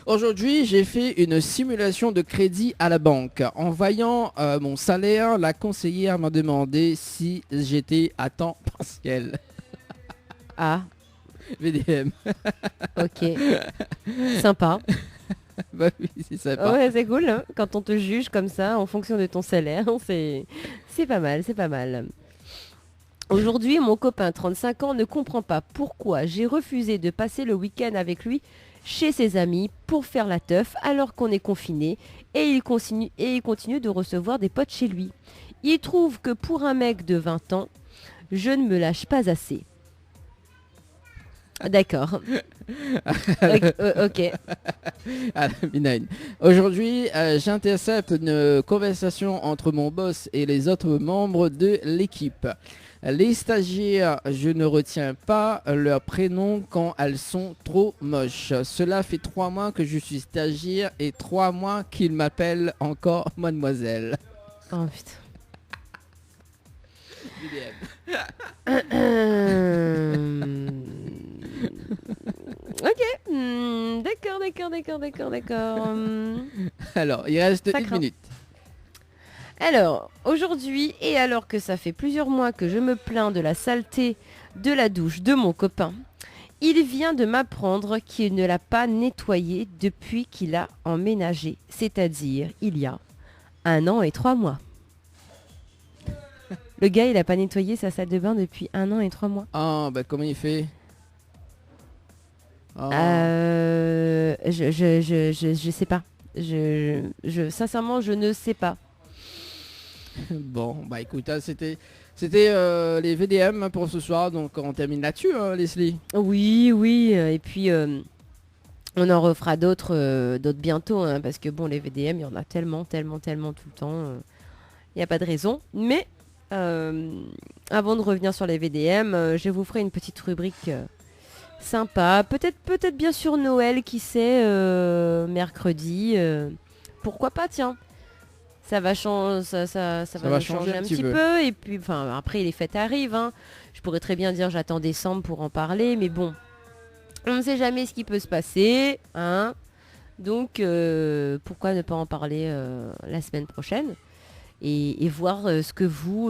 Aujourd'hui, j'ai fait une simulation de crédit à la banque. En voyant mon salaire, la conseillère m'a demandé si j'étais à temps partiel. Ah, VDM. ok. Sympa. Bah oui, c'est sympa. Ouais, c'est cool. Hein, quand on te juge comme ça, en fonction de ton salaire, c'est pas mal, c'est pas mal. Aujourd'hui, mon copain, 35 ans, ne comprend pas pourquoi j'ai refusé de passer le week-end avec lui chez ses amis pour faire la teuf alors qu'on est confiné et il continue de recevoir des potes chez lui. Il trouve que pour un mec de 20 ans, je ne me lâche pas assez. D'accord. Ok. Ah, aujourd'hui, j'intercepte une conversation entre mon boss et les autres membres de l'équipe. Les stagiaires, je ne retiens pas leur prénom quand elles sont trop moches. Cela fait 3 mois que je suis stagiaire et 3 mois qu'ils m'appellent encore mademoiselle. Oh putain. Ok. D'accord. Alors, il reste Ça 1 craint. minute. Alors, aujourd'hui, et alors que ça fait plusieurs mois que je me plains de la saleté de la douche de mon copain, il vient de m'apprendre qu'il ne l'a pas nettoyée depuis qu'il a emménagé, c'est-à-dire il y a 1 an et 3 mois. Le gars, il a pas nettoyé sa salle de bain depuis 1 an et 3 mois. Ah, bah comment il fait Je sais pas. Sincèrement, je ne sais pas. Bon, bah écoute, hein, c'était les VDM pour ce soir, donc on termine là-dessus, hein, Leslie. Oui, et puis on en refera d'autres bientôt, hein, parce que bon, les VDM, il y en a tellement tout le temps, il n'y a pas de raison. Mais avant de revenir sur les VDM, je vous ferai une petite rubrique sympa, peut-être bien sûr Noël, qui sait, mercredi, pourquoi pas, tiens. Ça va changer, ça va changer un petit peu. Et puis, enfin, après, les fêtes arrivent. Hein. Je pourrais très bien dire j'attends décembre pour en parler. Mais bon, on ne sait jamais ce qui peut se passer. Hein. Donc, pourquoi ne pas en parler la semaine prochaine et voir ce que vous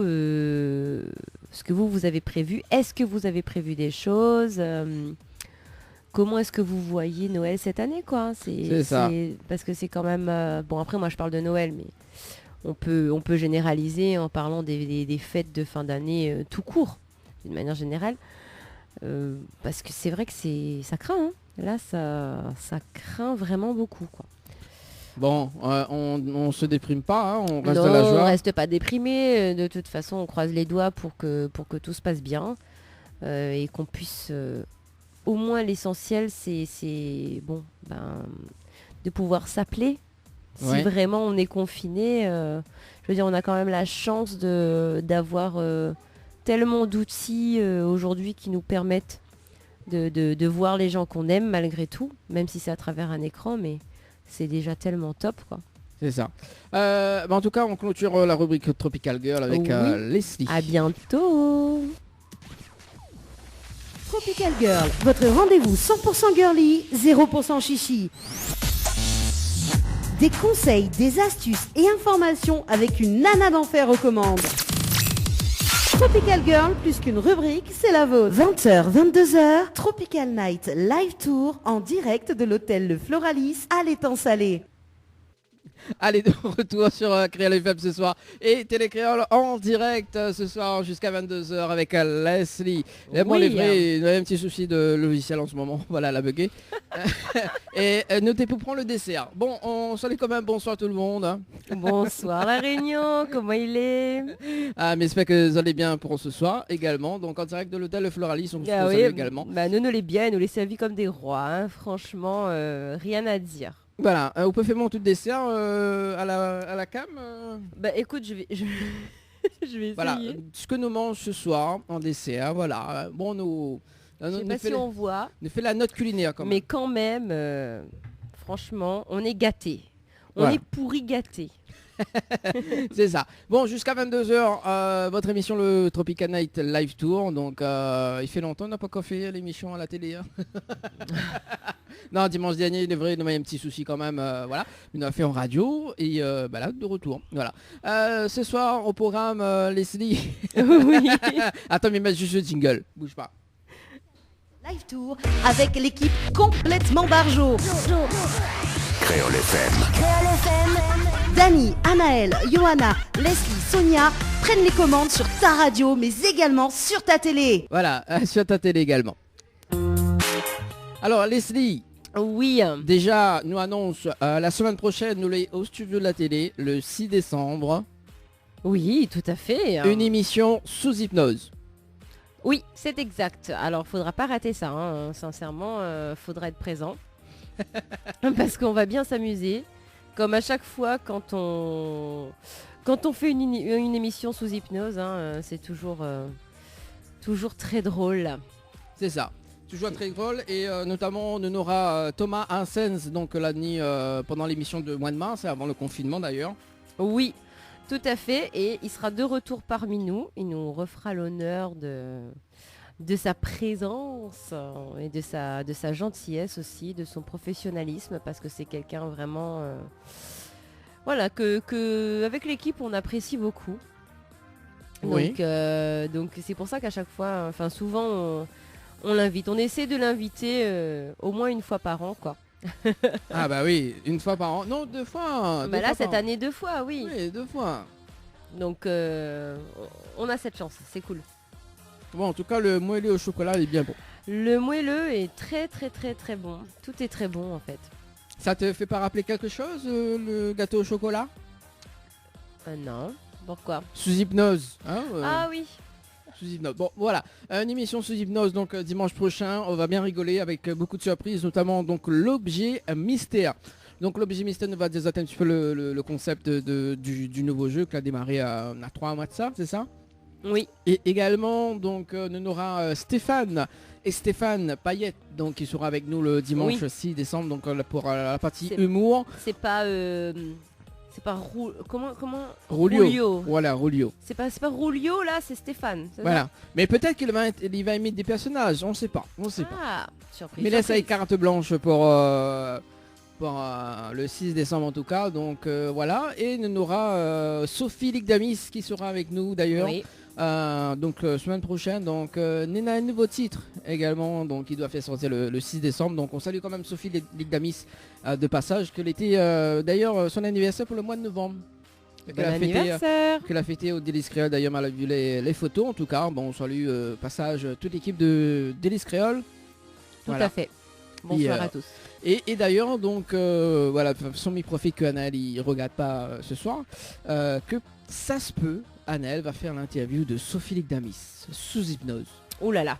avez prévu. Est-ce que vous avez prévu des choses comment est-ce que vous voyez Noël cette année, quoi. C'est ça. Parce que c'est quand même... bon, après, moi, je parle de Noël, mais on peut généraliser en parlant des fêtes de fin d'année tout court, d'une manière générale. Parce que c'est vrai que ça craint. Hein. Là, ça craint vraiment beaucoup, quoi. Bon, on se déprime pas, hein, on reste Non, dans la joie. on reste pas déprimé. De toute façon, on croise les doigts pour que tout se passe bien et qu'on puisse. Au moins, l'essentiel, c'est bon, de pouvoir s'appeler. Si Ouais. vraiment on est confiné, je veux dire, on a quand même la chance d'avoir tellement d'outils aujourd'hui qui nous permettent de voir les gens qu'on aime malgré tout, même si c'est à travers un écran, mais c'est déjà tellement top, quoi. C'est ça. En tout cas, on clôture la rubrique Tropical Girl avec Oui. Leslie. À bientôt. Tropical Girl, votre rendez-vous 100% girly, 0% chichi. Des conseils, des astuces et informations avec une nana d'enfer aux commandes. Tropical Girl, plus qu'une rubrique, c'est la vôtre. 20h, 22h, Tropical Night Live Tour en direct de l'hôtel Le Floralis à l'étang salé. Allez, de retour sur Créole FM ce soir et Télécréole en direct ce soir jusqu'à 22h avec Leslie. Et bon, Oui. les vrais, il y a un petit souci de logiciel en ce moment, voilà, la buguée. Et notez pour prendre le dessert. Bon, on salue quand même, bonsoir tout le monde. Hein. Bonsoir la Réunion, comment il est? Ah, mais j'espère que vous allez bien pour ce soir également. Donc en direct de l'hôtel Le Floralis, on vous Ah salue oui, également. nous nous les bien, nous les servis comme des rois, hein. Franchement, rien à dire. Voilà, vous pouvez faire mon tout dessert à la cam. Écoute, je vais je vais essayer. Voilà, ce que nous mangeons ce soir en dessert, voilà. Bon, Je sais pas si on voit, nous fait la note culinaire quand même. mais quand même, franchement, on est gâtés. On Voilà. est pourri gâtés. C'est ça. Bon, jusqu'à 22h, votre émission le Tropical Night Live Tour. Donc, il fait longtemps, on n'a pas encore fait l'émission à la télé. Hein. Non, dimanche dernier, il est vrai, il y a un petit souci quand même. Voilà, on a fait en radio et là, de retour. Voilà. Ce soir, au programme, Leslie. Oui. Attends, mais mets juste le jingle. Bouge pas. Live Tour avec l'équipe complètement barjo. Créole FM. Dani, Anaël, Johanna, Leslie, Sonia prennent les commandes sur ta radio mais également sur ta télé. Voilà, sur ta télé également. Alors, Leslie. Oui. Déjà, nous annonce la semaine prochaine, nous sommes au studio de la télé, le 6 décembre, Oui, tout à fait. une émission sous hypnose. Oui, c'est exact. Alors, faudra pas rater ça, hein. Sincèrement, faudra être présent. Parce qu'on va bien s'amuser. Comme à chaque fois quand on fait une émission sous hypnose, hein, c'est toujours très drôle. C'est ça. Toujours très drôle et notamment on aura Thomas Insens donc la nuit pendant l'émission de mois de mars, avant le confinement d'ailleurs. Oui, tout à fait. Et il sera de retour parmi nous. Il nous refera l'honneur de sa présence et de sa gentillesse aussi, de son professionnalisme, parce que c'est quelqu'un vraiment voilà que avec l'équipe on apprécie beaucoup. Oui. Donc c'est pour ça qu'à chaque fois, enfin souvent on l'invite. On essaie de l'inviter au moins une fois par an, quoi. Ah bah oui, une fois par an. Non, 2 fois. Bah là cette année 2 fois, oui. Oui, 2 fois. Donc on a cette chance, c'est cool. Bon, en tout cas, le moelleux au chocolat, il est bien bon. Le moelleux est très très très très bon. Tout est très bon en fait. Ça te fait pas rappeler quelque chose, le gâteau au chocolat? Non, pourquoi? Sous hypnose. Hein, Ah oui. Sous hypnose. Bon, voilà, une émission sous hypnose, donc dimanche prochain, on va bien rigoler avec beaucoup de surprises, notamment donc l'objet mystère. Donc l'objet mystère nous va désater un petit peu le concept du nouveau jeu qui a démarré à 3 mois de ça, c'est ça? Oui. Et également, donc, nous aura Stéphane Payette, donc qui sera avec nous le dimanche 6 décembre, donc pour la partie C'est- humour. C'est pas comment Roulio. Voilà, Roulio. C'est pas Roulio là, c'est Stéphane. c'est ça? Voilà. Mais peut-être qu'il va imiter des personnages, on sait pas. Ah, surprise. Mais laisse surprise. avec carte blanche pour le 6 décembre en tout cas. Donc voilà. Et nous aura Sophie Ligdamis qui sera avec nous d'ailleurs. Oui. Donc semaine prochaine. Donc Nena a un nouveau titre également. Donc il doit faire sortir le 6 décembre. Donc on salue quand même Sophie Ligdamis de passage. Que était d'ailleurs son anniversaire pour le mois de novembre. qu'elle a fêté, anniversaire. qu'elle a fêté au Délice Créole. D'ailleurs, elle a vu les photos en tout cas. Bon, on salue passage toute l'équipe de Délice Créole. Tout à fait. Bonsoir à tous. Et d'ailleurs, donc, voilà, son mi-profite que Anaël il regarde pas ce soir, que ça se peut, Anaël va faire l'interview de Sophie Ligdamis sous hypnose. Ouh là là.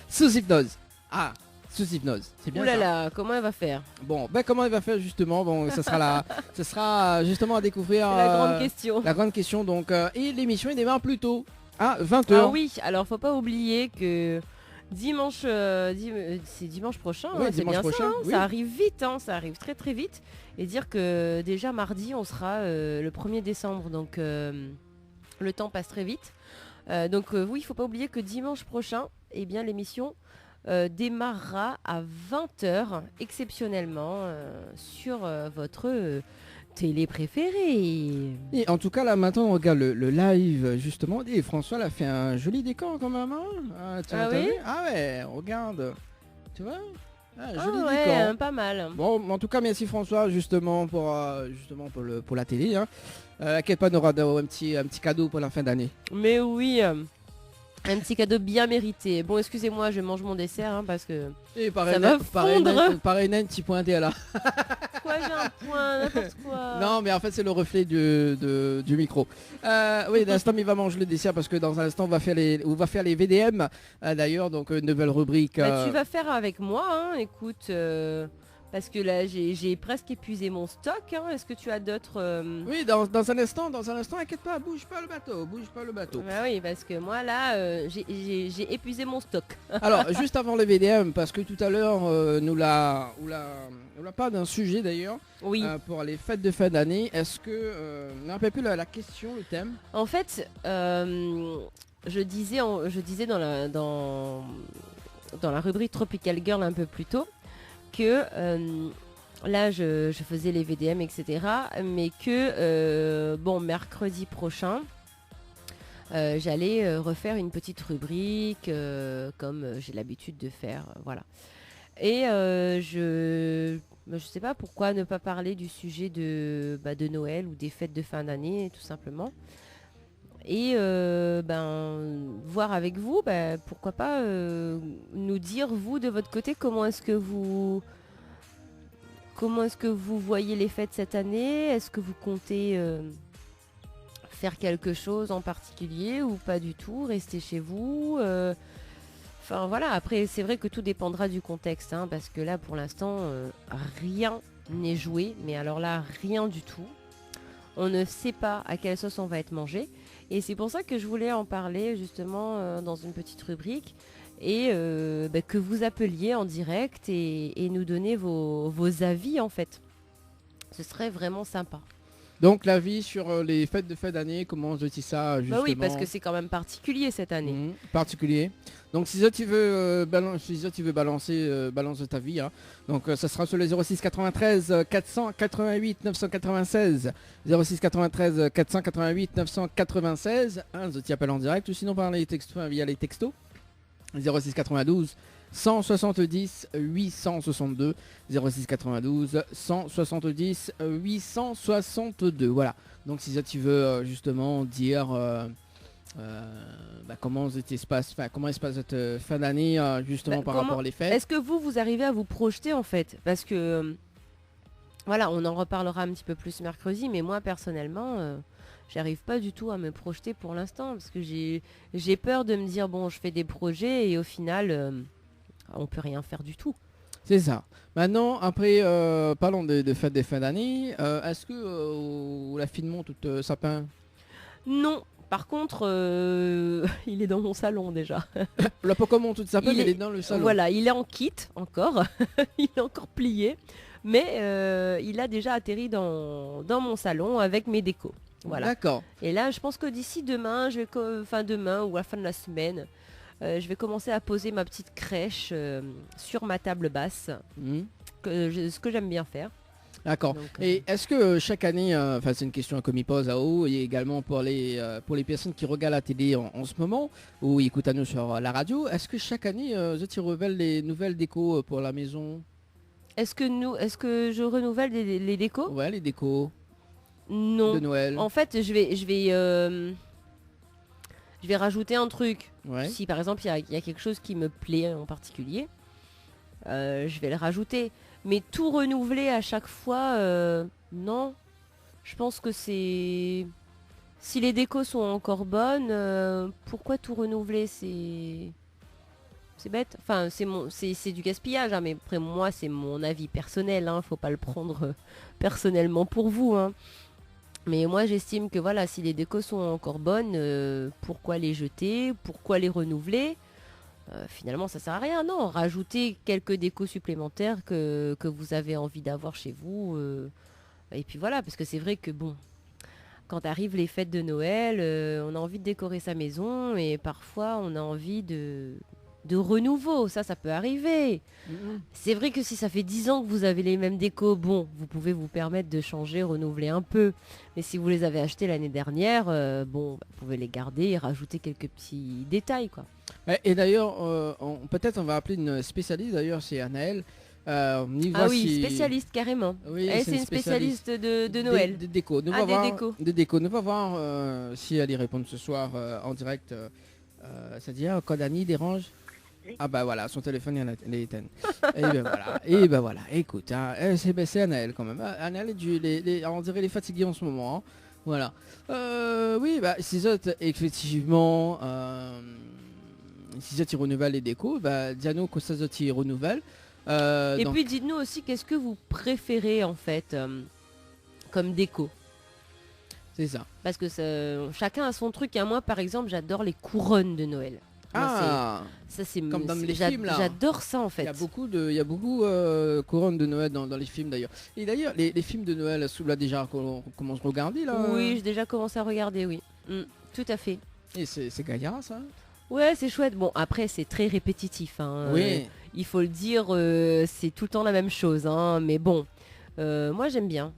Sous hypnose. Ah, sous hypnose. C'est bien. Ouh là ça. là, comment elle va faire? Bon, ben comment elle va faire justement? Bon, ça sera justement à découvrir. C'est la grande question. La grande question, donc, et l'émission il démarre plus tôt, à 20h. Ah oui, alors faut pas oublier que dimanche, c'est dimanche prochain, Oui, c'est dimanche bien prochain, ça, hein, oui. ça arrive vite, hein, ça arrive très très vite. Et dire que déjà mardi, on sera le 1er décembre, donc le temps passe très vite. Donc oui, il faut pas oublier que dimanche prochain, eh bien l'émission démarrera à 20h exceptionnellement sur votre télé préférée. Et en tout cas, là, maintenant, on regarde le live, justement. Et François, elle a fait un joli décor, quand même. Hein. Ah t'as oui vu? Ah ouais, regarde. Tu vois? Ah joli ouais, décor. pas mal. Bon, en tout cas, merci François, justement, pour la télé. Hein. Inquiète pas, on aura un petit cadeau pour la fin d'année. Mais oui, un petit cadeau bien mérité. Bon, excusez-moi, je mange mon dessert hein, parce que... Et Ça va fondre. pareil, un petit pointé là. Quoi, j'ai un point, n'importe quoi. Non, mais en fait, c'est le reflet du micro. Oui, l'instant, il va manger le dessert parce que dans un instant, on va faire les VDM. D'ailleurs, donc, une nouvelle rubrique. Bah, tu vas faire avec moi, hein, écoute, parce que là, j'ai presque épuisé mon stock. Hein. Est-ce que tu as d'autres... Oui, dans un instant, inquiète pas, bouge pas le bateau. Bah oui, parce que moi, là, j'ai épuisé mon stock. Alors, juste avant les VDM, parce que tout à l'heure, nous l'a pas d'un sujet d'ailleurs, Oui. pour les fêtes de fin d'année. Est-ce que, on n'a pas plus la question, le thème? En fait, je disais dans la rubrique Tropical Girl un peu plus tôt que là je faisais les VDM etc, mais que bon, mercredi prochain j'allais refaire une petite rubrique comme j'ai l'habitude de faire, voilà. Et je sais pas pourquoi ne pas parler du sujet de Noël ou des fêtes de fin d'année tout simplement. Et voir avec vous, pourquoi pas nous dire vous de votre côté comment est-ce que vous voyez les fêtes cette année. Est-ce que vous comptez faire quelque chose en particulier ou pas du tout, rester chez vous Enfin voilà, après c'est vrai que tout dépendra du contexte hein, parce que là pour l'instant rien n'est joué, mais alors là rien du tout. On ne sait pas à quelle sauce on va être mangé. Et c'est pour ça que je voulais en parler justement dans une petite rubrique et que vous appeliez en direct et nous donner vos avis en fait. Ce serait vraiment sympa. Donc l'avis sur les fêtes de fin d'année, comment je dis ça justement? Bah oui, parce que c'est quand même particulier cette année. Particulier. Donc si ça tu veux balancer, balance ta vie. Hein. Donc ça sera sur le 06 93 488 996. 06 93 488 996. Je t'y appelle en direct ou sinon par les textos, via les textos. 06 92 170 862 06 92 170 862. Voilà. Donc si ça tu veux justement dire comment il se passe cette fin d'année justement par rapport aux fêtes. Est-ce que vous arrivez à vous projeter en fait? Parce que voilà, on en reparlera un petit peu plus mercredi, mais moi personnellement j'arrive pas du tout à me projeter pour l'instant parce que j'ai peur de me dire bon, je fais des projets et au final on peut rien faire du tout. C'est ça. Maintenant, après, parlons de fêtes des fins d'année. Est-ce que la finement tout sapin? Non. Par contre, il est dans mon salon déjà. Le Pokémon tout sapin, il est dans le salon. Voilà, il est en kit encore. Il est encore plié. Mais il a déjà atterri dans mon salon avec mes décos. Voilà. D'accord. Et là, je pense que d'ici demain, demain ou à la fin de la semaine, je vais commencer à poser ma petite crèche sur ma table basse, ce que j'aime bien faire. D'accord. Donc, et est-ce que chaque année, c'est une question qu'on me pose à haut, et également pour les personnes qui regardent la télé en ce moment, ou écoutent à nous sur la radio, est-ce que chaque année, tu renouvelles les nouvelles décos pour la maison? Est-ce que je renouvelle les décos? Ouais, les décos. Non. de Noël. En fait, je vais rajouter un truc. Ouais. Si par exemple il y a quelque chose qui me plaît en particulier, je vais le rajouter. Mais tout renouveler à chaque fois, non. Je pense que c'est... Si les décos sont encore bonnes, pourquoi tout renouveler? C'est bête. Enfin, c'est du gaspillage, hein, mais après moi c'est mon avis personnel, hein, faut pas le prendre personnellement pour vous, hein. Mais moi j'estime que voilà, si les décos sont encore bonnes, pourquoi les jeter? Pourquoi les renouveler? Finalement ça sert à rien, non. Rajoutez quelques décos supplémentaires que vous avez envie d'avoir chez vous. Et puis voilà, parce que c'est vrai que bon, quand arrivent les fêtes de Noël, on a envie de décorer sa maison et parfois on a envie de renouveau, ça peut arriver. C'est vrai que si ça fait 10 ans que vous avez les mêmes décos, bon, vous pouvez vous permettre de changer, renouveler un peu. Mais si vous les avez achetés l'année dernière, vous pouvez les garder et rajouter quelques petits détails, quoi. Et d'ailleurs, peut-être on va appeler une spécialiste, d'ailleurs, c'est Anaël. Spécialiste carrément. Oui, Elle, c'est une spécialiste de Noël. Des décos. Nous des décos. Nous va voir si elle y répond ce soir en direct. C'est-à-dire, quand Annie dérange. Ah bah voilà, son téléphone elle est éteint. Et ben voilà, écoute, hein, c'est Anaël quand même. Anaël, on dirait les fatigués en ce moment. Hein. Voilà. Oui, bah ces autres, effectivement, si ils renouvellent les décos, bah Diano, que ça ils renouvellent. Et puis dites-nous aussi, qu'est-ce que vous préférez en fait comme déco? C'est ça. Parce que chacun a son truc. Et moi par exemple, j'adore les couronnes de Noël. Ça c'est comme dans les films là. J'adore ça en fait. Il y a beaucoup couronnes de Noël dans les films d'ailleurs. Et d'ailleurs les films de Noël, là déjà on commence à regarder là. Oui, j'ai déjà commencé à regarder, oui. Tout à fait. Et c'est gaillard ça. Ouais, c'est chouette. Bon, après c'est très répétitif, hein. Oui. Il faut le dire, c'est tout le temps la même chose, hein. Mais bon, moi j'aime bien.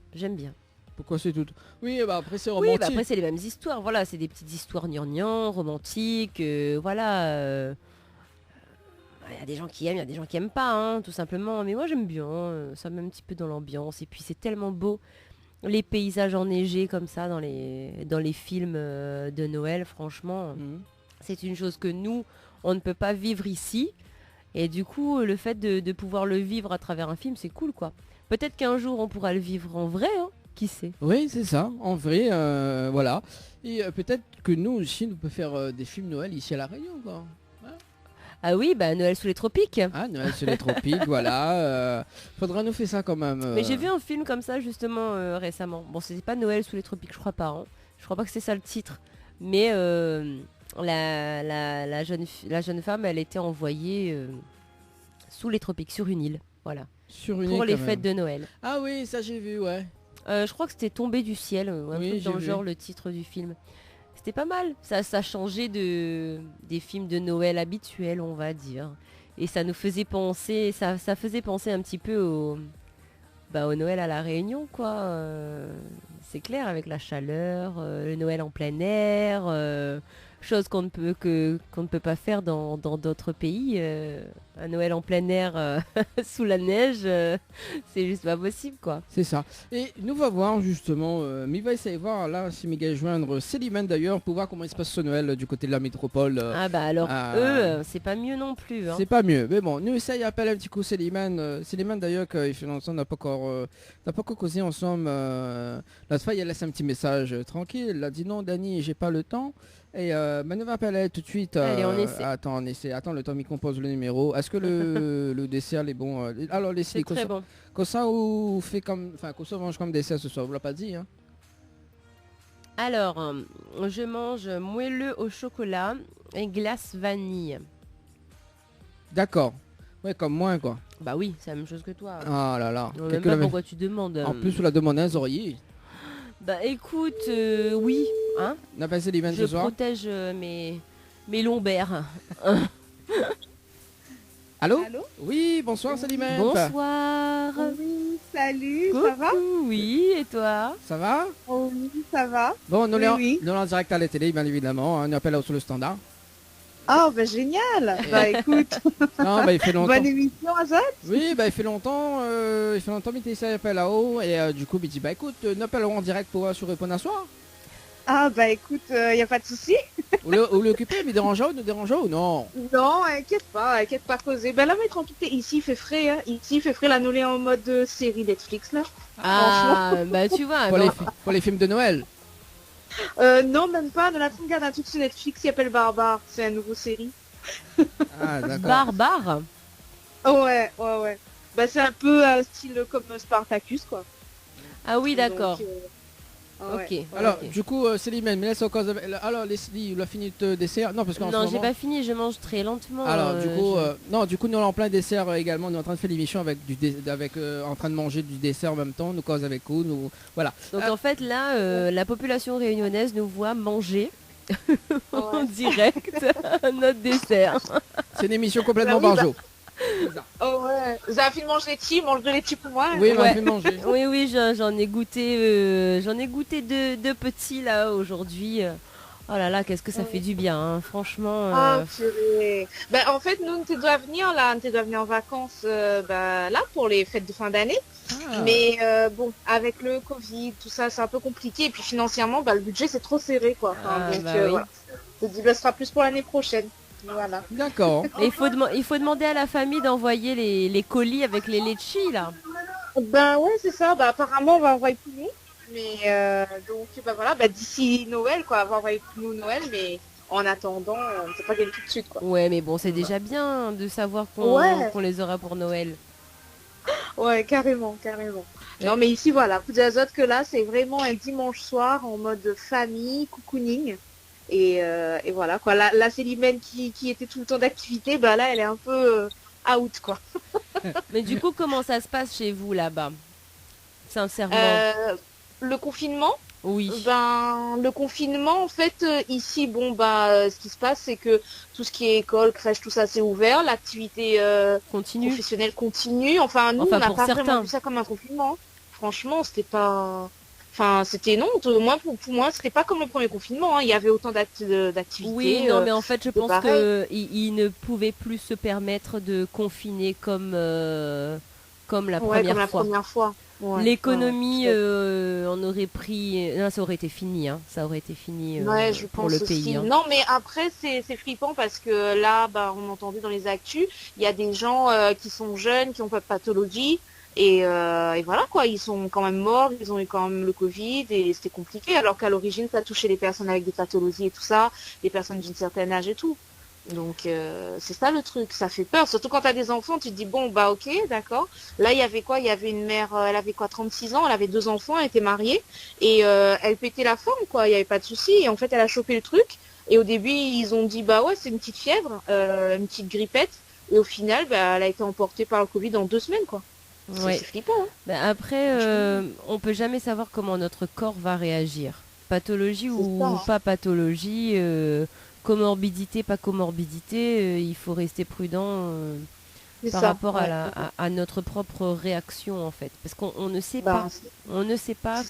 Pourquoi c'est tout? Oui, bah après c'est romantique. Oui, bah après c'est les mêmes histoires. Voilà, c'est des petites histoires gnangnang, romantiques. Voilà. Il y a des gens qui aiment, il y a des gens qui aiment pas, hein, tout simplement. Mais moi j'aime bien. Ça met un petit peu dans l'ambiance. Et puis c'est tellement beau. Les paysages enneigés comme ça dans les films de Noël, franchement, c'est une chose que nous, on ne peut pas vivre ici. Et du coup, le fait de pouvoir le vivre à travers un film, c'est cool, quoi. Peut-être qu'un jour on pourra le vivre en vrai, hein. Qui sait? Oui, c'est ça, en vrai, voilà. Et peut-être que nous aussi, nous pouvons faire des films Noël ici à La Réunion, quoi. Hein? Ah oui, bah Noël sous les tropiques. Ah, Noël sous les tropiques, voilà. Faudra nous faire ça quand même. Mais j'ai vu un film comme ça, justement, récemment. Bon, c'est pas Noël sous les tropiques, je crois pas. Hein. Je crois pas que c'est ça le titre. Mais la jeune femme, elle était envoyée sous les tropiques, sur une île. Voilà. Sur une pour île, les quand fêtes même. de Noël. Ah oui, ça j'ai vu, ouais. Je crois que c'était Tombé du ciel, ou un truc dans le genre, le titre du film. C'était pas mal. Ça changeait des films de Noël habituels, on va dire. Et ça nous faisait penser, ça faisait penser un petit peu au Noël à La Réunion, quoi. C'est clair, avec la chaleur, le Noël en plein air, chose qu'on ne peut pas faire dans d'autres pays. Un Noël en plein air sous la neige, c'est juste pas possible, quoi. C'est ça. Et nous va voir justement, mais il va essayer de voir là si Miguel joindre Célimène d'ailleurs pour voir comment il se passe ce Noël du côté de la métropole. Eux, c'est pas mieux non plus. Hein. C'est pas mieux, mais bon, nous essaye d'appeler un petit coup Célimène. Célimène d'ailleurs qu'il fait ensemble, n'a pas encore causé ensemble. La fois il a laissé un petit message tranquille. Il a dit non Dani, j'ai pas le temps. Et Manu va appeler tout de suite. Allez, on essaie. Attends, le temps il compose le numéro. Est-ce que le dessert est bon? Alors laissez très bon. Comme ça ou fait comme, enfin comme ça mange comme dessert ce soir. Vous l'a pas dit, hein? Alors, je mange moelleux au chocolat et glace vanille. D'accord. Ouais, comme moi quoi. Bah oui, c'est la même chose que toi. Ah là là. Même pas pourquoi tu demandes. En plus, vous la demandez un oreiller. Bah écoute, oui, hein. On a passé les 22 Je soirs. protège mes lombaires. Allô? Allô? Oui, bonsoir Salimène. Bonsoir. Oui, salut, Coucou, ça va? oui, et toi? Ça va? Oui, ça va. Bon, nous Oui, sommes oui. en direct à la télé, bien évidemment. On appelle sur le standard. Ah, bah génial. Bah écoute, Non, bah il fait longtemps. bonne émission, Azad. Oui, bah il fait longtemps, mais il s'appelle là-haut et du coup il dit bah écoute, n'appelle en direct pour sur répondre à soir. Ah, bah écoute, y a pas de souci. Ou l'occuper, mais dérange ou non. Non, inquiète pas causer. Bah là, mais tranquille, ici il fait frais, hein. Ici il fait frais, là, nous est en mode série Netflix, là. Ah, bah tu vois. Pour les films de Noël. Non, même pas, nous la regarde un truc sur Netflix qui s'appelle Barbare. C'est une nouvelle série. Ah d'accord. Barbare. Ouais. Bah c'est un peu un style comme Spartacus, quoi. Ah oui, d'accord. Donc, ouais. Ok. Alors ok. du coup Céline, mais laisse encore. Alors Leslie, il a fini de dessert. Non parce qu'en ce Non, moment. j'ai pas fini, je mange très lentement. Alors je- du coup nous on est en plein dessert également. Nous on est en train de faire l'émission avec en train de manger du dessert en même temps. Nous cause avec vous. Nous voilà. Donc en fait là, la population réunionnaise nous voit manger en direct notre dessert. C'est une émission complètement Bah oui, barjo. Oh ouais. Vous avez fini de manger laitier, mange de laitier pour moi. Oui, on Ouais. a fait manger. Oui, j'en ai goûté, deux petits là aujourd'hui. Oh là là, qu'est-ce que ça fait du bien, hein. Franchement. Ah, purée. Ben, en fait, nous, on doit venir là, on doit venir en vacances là pour les fêtes de fin d'année. Ah. Mais bon, avec le Covid, tout ça, c'est un peu compliqué. Et puis financièrement, le budget, c'est trop serré, quoi. Ah, donc, bah oui. voilà. Je dis, ce sera plus pour l'année prochaine. Voilà. D'accord. Et il faut demander à la famille d'envoyer les colis avec les litchis là. Ben ouais, c'est ça. Bah apparemment, on va envoyer pour nous. Mais donc, voilà, d'ici Noël, quoi, on va envoyer pour nous Noël. Mais en attendant, on ne sait pas gagner tout de suite, quoi. Ouais, mais bon, c'est déjà bien de savoir qu'on Ouais. qu'on les aura pour Noël. Ouais, carrément. Non, mais ici, voilà, coup d'azote que là, c'est vraiment un dimanche soir en mode famille, cocooning. Et voilà, quoi. La Célimène qui était tout le temps d'activité, là, elle est un peu out, quoi. Mais du coup, comment ça se passe chez vous là-bas? Sincèrement. Le confinement, Oui. le confinement, en fait, ici, ce qui se passe, c'est que tout ce qui est école, crèche, tout ça, c'est ouvert. L'activité Continue. professionnelle continue. Enfin, nous, Enfin, on n'a pour pas certains. vraiment vu ça comme un confinement. Franchement, c'était pas... Enfin, c'était non. Pour moi, c'était pas comme le premier confinement, hein. Il y avait autant d'activités. Oui, non, mais en fait, je pense pareil. que ils ne pouvaient plus se permettre de confiner comme la comme la première fois. première fois. Ouais, L'économie ouais, en aurait pris. Non, ça aurait été fini, hein. Ça aurait été fini ouais, je pour pense le aussi. pays. Hein. Non, mais après, c'est flippant parce que là, on entendait dans les actus, il y a des gens qui sont jeunes, qui n'ont pas de pathologie. Et voilà, quoi, ils sont quand même morts, ils ont eu quand même le Covid et c'était compliqué. Alors qu'à l'origine, ça touchait les personnes avec des pathologies et tout ça, les personnes d'une certaine âge et tout. Donc c'est ça le truc, ça fait peur. Surtout quand t'as des enfants, tu te dis bon ok, d'accord. Là il y avait quoi? Il y avait une mère, elle avait quoi, 36 ans, elle avait 2 enfants, elle était mariée et elle pétait la forme, quoi, il n'y avait pas de souci. Et en fait elle a chopé le truc et au début ils ont dit ouais c'est une petite fièvre, une petite grippette et au final elle a été emportée par le Covid en 2 semaines, quoi. Ouais. C'est flippant, hein. Après, on peut jamais savoir comment notre corps va réagir. Pathologie ou ça. pas pathologie, comorbidité, pas comorbidité, il faut rester prudent C'est par ça, rapport ouais. à notre propre réaction en fait. Parce qu'on ne sait Bah, pas. On ne sait pas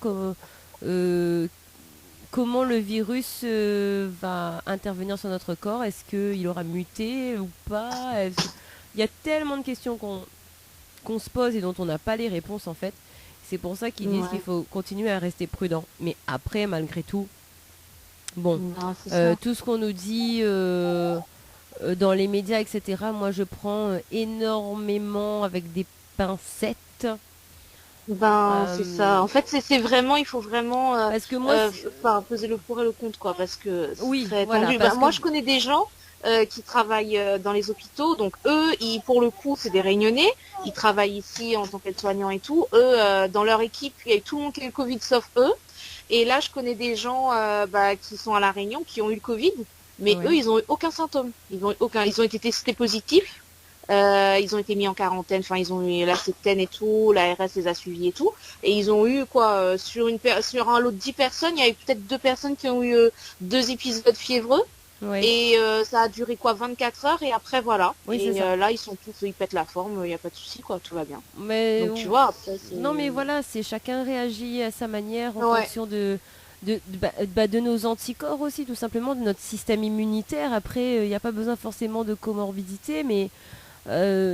comment le virus va intervenir sur notre corps. Est-ce qu'il aura muté ou pas? Il y a tellement de questions qu'on se pose et dont on n'a pas les réponses en fait. C'est pour ça qu'ils disent qu'il faut continuer à rester prudent. Mais après, malgré tout, bon, non, c'est ça. tout ce qu'on nous dit dans les médias, etc., moi je prends énormément avec des pincettes. C'est ça. En fait, c'est vraiment, il faut vraiment Parce que moi, peser le pour et le contre, quoi, parce que c'est Oui, très voilà, tendu. parce Moi, que- je connais des gens qui travaillent dans les hôpitaux, donc eux, pour le coup, c'est des Réunionnais. Ils travaillent ici en tant qu'aides-soignants et tout. Eux, dans leur équipe, il y a tout le monde qui a eu le Covid sauf eux. Et là, je connais des gens qui sont à La Réunion, qui ont eu le Covid, mais Ouais. eux, ils ont eu aucun symptôme. Ils ont été testés positifs. Ils ont été mis en quarantaine, enfin ils ont eu la septaine et tout, l'ARS les a suivis et tout, et ils ont eu quoi sur un lot de 10 personnes, il y a eu peut-être 2 personnes qui ont eu 2 épisodes fiévreux, ouais. et ça a duré quoi 24 heures et après voilà. Oui, et c'est ça. là ils sont tous, ils pètent la forme, il n'y a pas de souci, quoi, tout va bien. Mais Donc tu vois après c'est... non, mais voilà, c'est chacun réagit à sa manière en Ouais. fonction de de nos anticorps aussi, tout simplement, de notre système immunitaire. Après, il n'y a pas besoin forcément de comorbidité, mais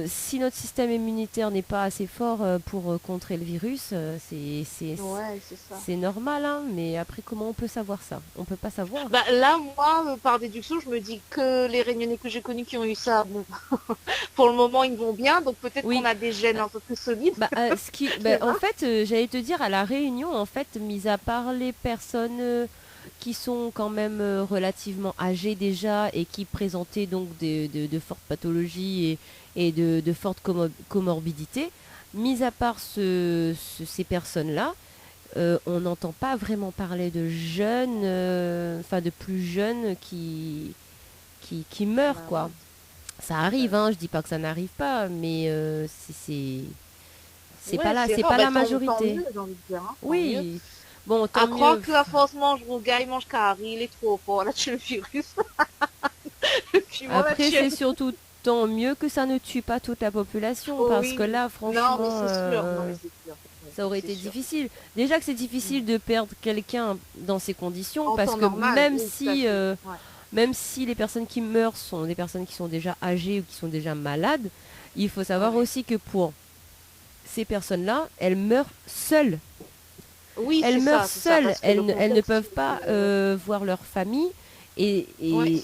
si notre système immunitaire n'est pas assez fort pour contrer le virus, Ouais, c'est ça. c'est normal, hein, mais après, comment on peut savoir ça? On peut pas savoir. Bah là, moi, par déduction, je me dis que les Réunionnais que j'ai connus qui ont eu ça, bon, pour le moment, ils vont bien, donc peut-être Oui. qu'on a des gènes un peu plus solides. En fait, j'allais te dire, à la Réunion, en fait, mis à part les personnes qui sont quand même relativement âgées déjà et qui présentaient donc de fortes pathologies et de fortes comorbidités, mis à part ces personnes-là, on n'entend pas vraiment parler de jeunes, enfin de plus jeunes qui meurent, quoi. Ça arrive, hein, je dis pas que ça n'arrive pas, mais c'est pas là, c'est rare. pas Bah, la tant majorité. mieux, j'ai envie de dire, hein, tant mieux. Oui, bon, À tant croire mieux. que la France mange rougail, il mange carré, il est trop fort, là tu le virus. Puis moi, là, Après, tu- c'est surtout tant mieux que ça ne tue pas toute la population, Oh parce oui. que là, Non, franchement, mais c'est sûr. Non, mais c'est sûr. ça aurait C'est été sûr. difficile. Déjà que c'est difficile de perdre quelqu'un dans ces conditions, En parce temps que normal, même oui, tout à si, fait. Ouais. même si les personnes qui meurent sont des personnes qui sont déjà âgées ou qui sont déjà malades, il faut savoir Ouais. aussi que pour ces personnes-là, elles meurent seules. Oui, Elles c'est meurent ça, c'est ça, seules. parce que Elles, le elles ne contexte, peuvent pas voir leur famille Ouais,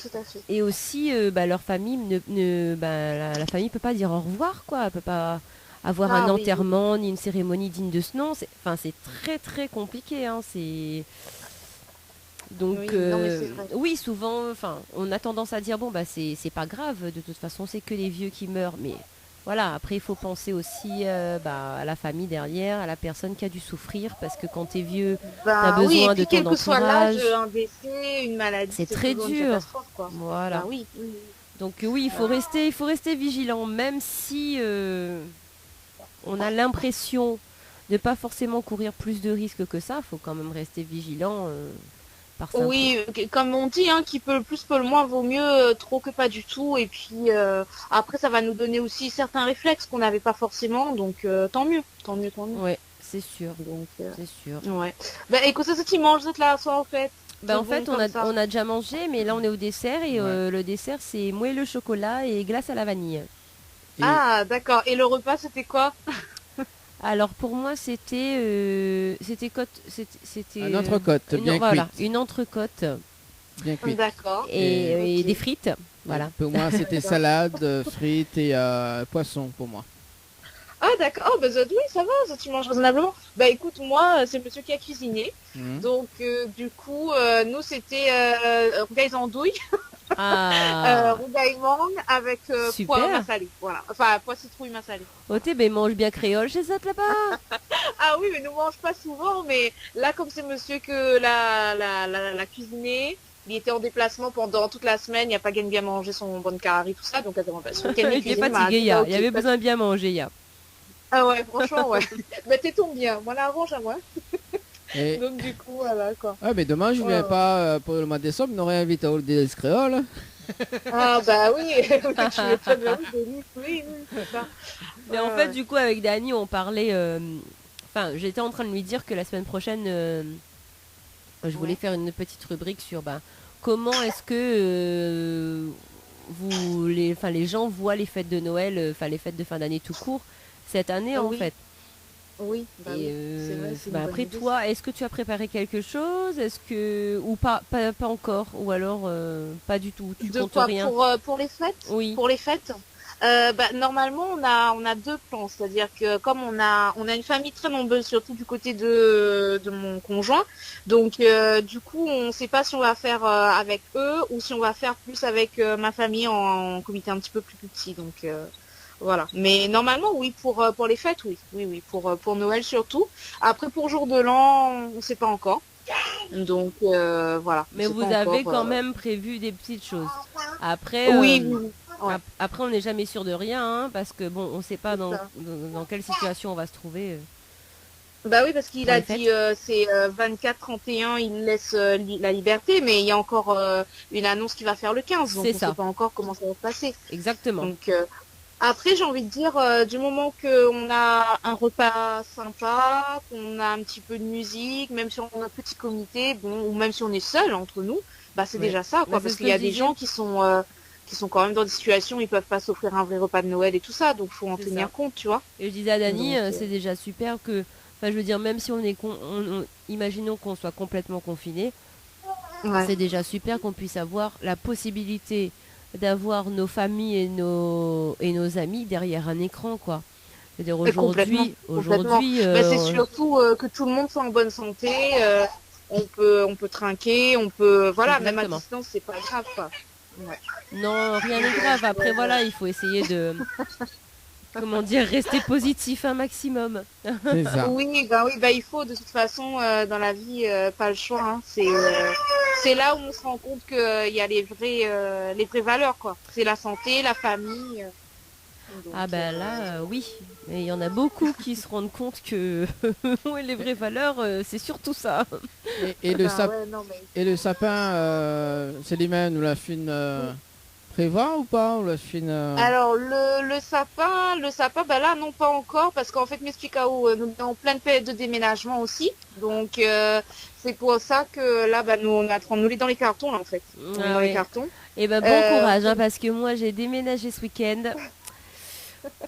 tout à fait. et aussi leur famille la famille peut pas dire au revoir, quoi. Elle peut pas avoir un Ah oui, enterrement ni une cérémonie digne de ce nom. C'est très très compliqué, hein. Donc Oui, non, mais c'est vrai. oui, souvent, enfin, on a tendance à dire bon bah c'est pas grave, de toute façon c'est que les vieux qui meurent, mais voilà, après il faut penser aussi à la famille derrière, à la personne qui a dû souffrir, parce que quand t'es vieux, Bah t'as oui, besoin et puis de quel ton que soit l'âge, entourage. un décès, une maladie, C'est très toujours une dur. catastrophe, quoi. Voilà. Bah oui, oui. Donc oui, il faut rester vigilant, même si on a l'impression de pas forcément courir plus de risques que ça, faut quand même rester vigilant par simple. Oui, comme on dit, hein, qui peut le plus peut le moins, vaut mieux trop que pas du tout. Et puis après, ça va nous donner aussi certains réflexes qu'on n'avait pas forcément, donc tant mieux, tant mieux, tant mieux. Ouais, c'est sûr, Donc, c'est sûr. ouais. Bah écoute, c'est ce qu'ils mangent, cette là, soir en fait. Bah, en C'est fait, bon comme ça. on a déjà mangé, mais là on est au dessert et le dessert c'est moelleux au chocolat et glace à la vanille. Et- Ah, d'accord. Et le repas, c'était quoi? Alors pour moi c'était Un entrecôte bien voilà, cuite. une entrecôte Bien cuite. D'accord. et Ok. des frites. Voilà. Pour moi, c'était salade, frites et poisson pour moi. Ah, d'accord. Oh, bah oui, ça va, ça, tu manges raisonnablement. Bah écoute, moi, c'est monsieur qui a cuisiné. Mhm. Donc, du coup, nous, c'était rougail andouille, Ah, rougail mangue avec Super. pois massalé. Voilà. Enfin, pois citrouille massalé. oh t'es mange bien créole chez ça là-bas. Ah oui, mais nous mange pas souvent. Mais là, comme c'est monsieur que la cuisiné, il était en déplacement pendant toute la semaine. Il n'y a pas gagné bien manger son bon carré, tout ça. Donc, Il était fatigué, il avait besoin de bien manger, il y a. Ah ouais, franchement, ouais. Mais t'es tombé bien. Moi, la revanche à moi. Et... Donc, du coup, voilà, quoi. Ah, mais demain, je viens Ouais. pas pour le mois de décembre, on aurait invité au des créoles. Ah, bah oui. Tu m'étonnes, bah oui, Denis, oui, c'est ça. Mais en fait, du coup, avec Dani, on parlait. Enfin, j'étais en train de lui dire que la semaine prochaine, je voulais Ouais. faire une petite rubrique sur comment est-ce que les gens voient les fêtes de Noël, enfin les fêtes de fin d'année tout court cette année Ah en oui. fait. Oui, bah Et oui, c'est vrai, c'est une bonne après idée. toi, est-ce que tu as préparé quelque chose? Est-ce que ou pas encore, ou alors pas du tout, tu De comptes quoi rien? pour les fêtes? Oui. Pour les fêtes, normalement on a deux plans, c'est-à-dire que comme on a une famille très nombreuse, surtout du côté de mon conjoint, donc du coup on sait pas si on va faire avec eux ou si on va faire plus avec ma famille en comité un petit peu plus petit, donc voilà. Mais normalement oui pour les fêtes, oui pour Noël surtout. Après pour jour de l'an on sait pas encore, donc voilà. Mais On sait vous pas avez encore, quand même prévu des petites choses. Après, oui, oui. Ouais. après on n'est jamais sûr de rien, hein, parce que bon, on sait pas C'est ça. dans quelle situation on va se trouver. Bah oui, parce qu'il Pour a les fêtes. dit c'est 24-31, il laisse la liberté, mais il y a encore une annonce qui va faire le 15, donc C'est on ça. sait pas encore comment ça va se passer. Exactement. Donc Après, j'ai envie de dire, du moment qu'on a un repas sympa, qu'on a un petit peu de musique, même si on a un petit comité, bon, ou même si on est seul entre nous, bah c'est déjà ça, quoi. Bah, parce c'est qu'il y a ce que des je gens qui sont quand même dans des situations où ils peuvent pas s'offrir un vrai repas de Noël et tout ça, donc faut en C'est tenir ça. compte, tu vois. Et je disais à Dani, Donc, c'est déjà super que, enfin, je veux dire, même si on est, imaginons qu'on soit complètement confiné, Ouais. c'est déjà super qu'on puisse avoir la possibilité d'avoir nos familles et nos amis derrière un écran, quoi. C'est-à-dire Mais complètement, aujourd'hui, Bah, c'est surtout que tout le monde soit en bonne santé. On peut trinquer, on peut, voilà, même à Exactement. distance, c'est pas grave, quoi. Ouais. non, rien n'est grave. Après, voilà, il faut essayer de, comment dire, rester positif un maximum. C'est ça. Oui, bah il faut de toute façon dans la vie pas le choix. Hein. C'est là où on se rend compte que il y a les vraies valeurs, quoi. C'est la santé, la famille. Donc, Ah ben là, oui. Mais il y en a beaucoup qui se rendent compte que ouais, les vraies valeurs, c'est surtout ça. Et le, bah, ouais, non, mais... et le sapin, Célimène, nous l'a fait prévoir ou pas? Ou la fine, Alors le sapin, bah là non pas encore parce qu'en fait Mespicao nous est en pleine période de déménagement aussi, donc c'est pour ça que là bah nous on est en train de nous les dans les cartons là en fait, on est Ah dans les ouais. cartons. Et ben bon courage, hein, parce que moi j'ai déménagé ce week-end.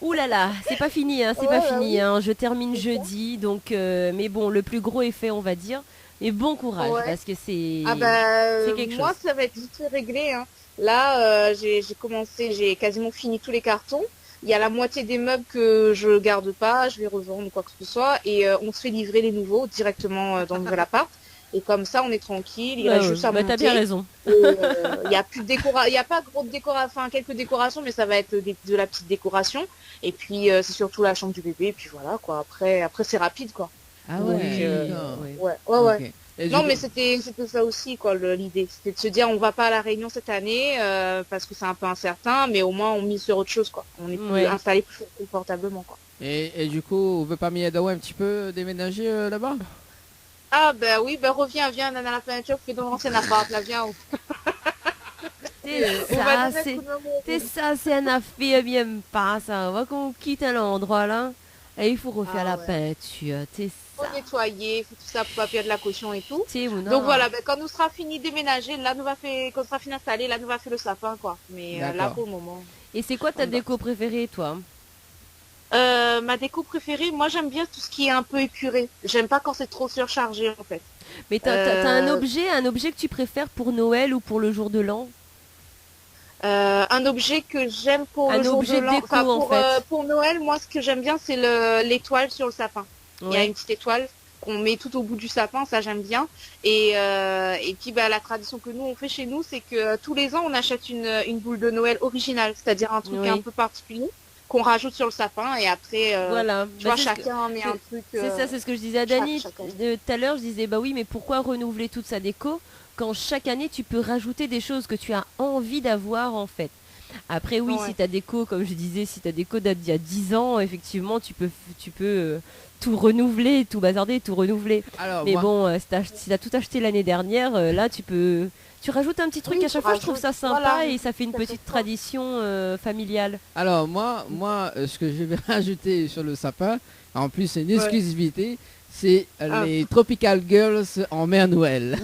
Ouh là là, c'est pas fini, hein, c'est Ouais, pas bah fini. oui. Hein. Je termine jeudi, donc mais bon, le plus gros est fait, on va dire. Mais bon courage, Ouais. parce que c'est Ah bah c'est quelque moi chose. ça va être vite fait réglé. Hein. Là j'ai quasiment fini tous les cartons. Il y a la moitié des meubles que je garde pas, je vais revendre ou quoi que ce soit, et on se fait livrer les nouveaux directement dans le nouvel appart. Et comme ça on est tranquille, il Bah, reste ouais. juste à Bah, t'as bien monter. raison. Il y a plus de il y a pas gros de décoration, enfin quelques décorations, mais ça va être de la petite décoration. Et puis c'est surtout la chambre du bébé. Et puis voilà quoi. Après c'est rapide quoi. Ah Donc, ouais. ouais. Ouais. ok. Et Non du mais coup- c'était ça aussi quoi l'idée. C'était de se dire on va pas à la Réunion cette année parce que c'est un peu incertain, mais au moins on mise sur autre chose quoi. On est plus Ouais. installé plus confortablement quoi. et du coup, on veut pas Miyadawa un petit peu déménager là-bas? Ah bah oui, bah viens Nana la planète Choc, fais dans l'ancien appart là, viens. C'est On va ça, donner un c'est coup de main. c'est ça, c'est un affaire bien pas ça. On va qu'on quitte un endroit là. Et il faut refaire Ah la ouais. peinture, c'est ça. Faut nettoyer, faut tout ça pour pas perdre la caution et tout. C'est ou non. Donc voilà, ben, quand nous sera fini de déménager, là nous va faire, quand sera fini d'installer, là nous va faire le sapin quoi. Mais là D'accord. pour le moment. Et c'est quoi ta On va. déco préférée, toi? Ma déco préférée, moi j'aime bien tout ce qui est un peu épuré. J'aime pas quand c'est trop surchargé en fait. Mais t'as un objet que tu préfères pour Noël ou pour le jour de l'an? Un objet que j'aime pour Un le jour objet de l'an, déco, enfin, en fait. pour Noël, moi ce que j'aime bien c'est l'étoile sur le sapin. Il y a Ouais. une petite étoile qu'on met tout au bout du sapin, ça j'aime bien. Et puis bah, la tradition que nous on fait chez nous, c'est que tous les ans on achète une boule de Noël originale, c'est-à-dire un truc Oui. un peu particulier qu'on rajoute sur le sapin et après Voilà. tu Bah, vois c'est ce que- chacun met un truc. C'est ça, c'est ce que je disais à Dani chacun. tout à l'heure. Je disais, bah oui, mais pourquoi renouveler toute sa déco quand chaque année tu peux rajouter des choses que tu as envie d'avoir en fait. Après, oui, Ouais. si ta déco, comme je disais, si ta déco date d'il y a 10 ans, effectivement, tu peux tout renouveler, tout bazarder, tout renouveler. Alors, Mais moi, bon, si t'as tout acheté l'année dernière, là, tu rajoutes un petit truc Oui, à tu chaque fois. Je trouve ça rajoutes, sympa voilà, et ça fait une ça fait petite ça. tradition familiale. alors moi, ce que je vais rajouter sur le sapin, en plus c'est une exclusivité, c'est Ah. les Tropical Girls en Mère Noël.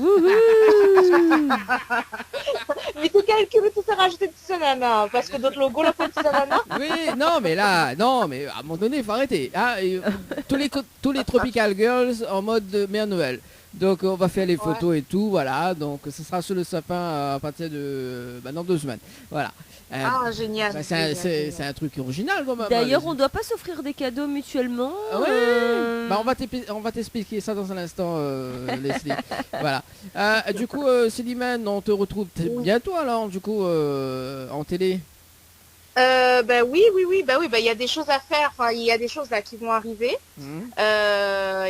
Mais c'est quel que veut tout faire rajouter de petits ananas parce que d'autres logos là pour le petit ananas. Oui, non, mais là, non, mais à un moment donné, il faut arrêter. Hein, et, tous les Tropical Girls en mode Mère Noël. Donc on va faire les photos et tout, voilà. Donc ce sera sur le sapin à partir de dans 2 semaines. Voilà. Ah génial. Bah, génial, c'est génial. un truc original quand même. D'ailleurs, hein, on doit pas s'offrir des cadeaux mutuellement. Ah ouais. Bah, on va t'expliquer ça dans un instant, Leslie. Voilà. Du coup, Célimène, on te retrouve bientôt alors, du coup, en télé. Bah oui, bah il y a des choses à faire. Enfin, il y a des choses là qui vont arriver. Mhm.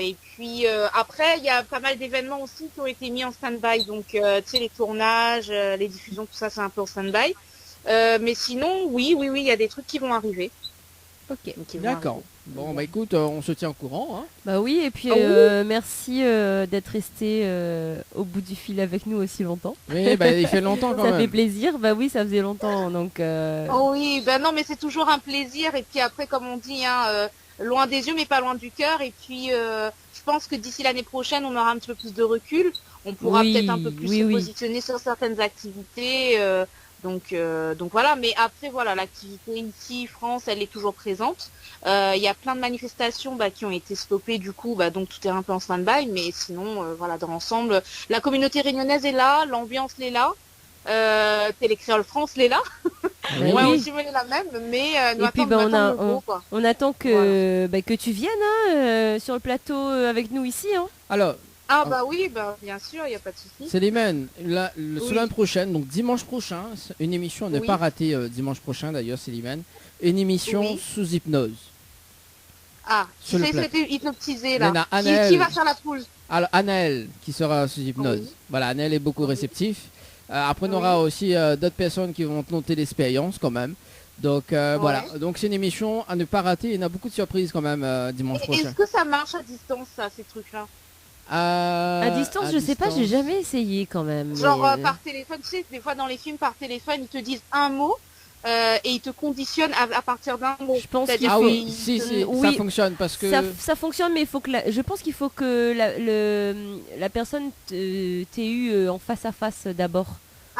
Et puis après, il y a pas mal d'événements aussi qui ont été mis en stand-by. Donc, tu sais, les tournages, les diffusions, tout ça, c'est un peu en stand-by. Mais sinon, oui, il y a des trucs qui vont arriver. Ok. Donc, D'accord. Bon, bah écoute, on se tient au courant. Hein. Bah oui, et puis Ah oui. merci d'être resté au bout du fil avec nous aussi longtemps. Oui, bah il fait longtemps quand Ça même. fait plaisir, bah oui, ça faisait longtemps, donc... Oh oui, ben non, mais c'est toujours un plaisir. Et puis après, comme on dit, hein, loin des yeux, mais pas loin du cœur. Et puis, je pense que d'ici l'année prochaine, on aura un petit peu plus de recul. On pourra Oui, peut-être un peu plus oui, se oui. positionner sur certaines activités. Donc voilà. Mais après, voilà, l'activité ici, France, elle est toujours présente. Il y a plein de manifestations qui ont été stoppées. Du coup, donc tout est un peu en stand-by. Mais sinon, voilà, dans l'ensemble, la communauté réunionnaise est là, l'ambiance est là. Télécréole France l'est là. Oui. Ouais, oui. aussi mener la même, mais nous Et puis attendons bah, le gros, quoi. on attend que tu viennes sur le plateau avec nous ici. Hein. Alors, Ah bah oui, bien sûr, il n'y a pas de souci. Célimène, la Oui. semaine prochaine, donc dimanche prochain, c'est une émission à ne Oui. pas rater dimanche prochain d'ailleurs, Célimène. Une émission Oui. sous hypnose. Ah, Sur le plat. c'était hypnotisé Il y en là. a Qui Annelle. va faire la poule? Alors, Anaël qui sera sous hypnose. Oui. Voilà, Anaël est beaucoup Oui. réceptif. Après, on Oui. aura aussi d'autres personnes qui vont tenter l'expérience quand même. Donc voilà, donc c'est une émission à ne pas rater. Il y en a beaucoup de surprises quand même dimanche prochain. Est-ce que ça marche à distance, ça, ces trucs-là? À distance, je sais pas, j'ai distance. jamais essayé quand même. Genre mais, par téléphone, tu sais, des fois dans les films, par téléphone, ils te disent un mot et ils te conditionnent à partir d'un mot. Je pense qu'il C'est-à-dire Ah faut- oui, qu'ils si, te- ça oui, fonctionne parce que... ça fonctionne, mais il faut que je pense qu'il faut que la personne t'ait eu en face à face d'abord.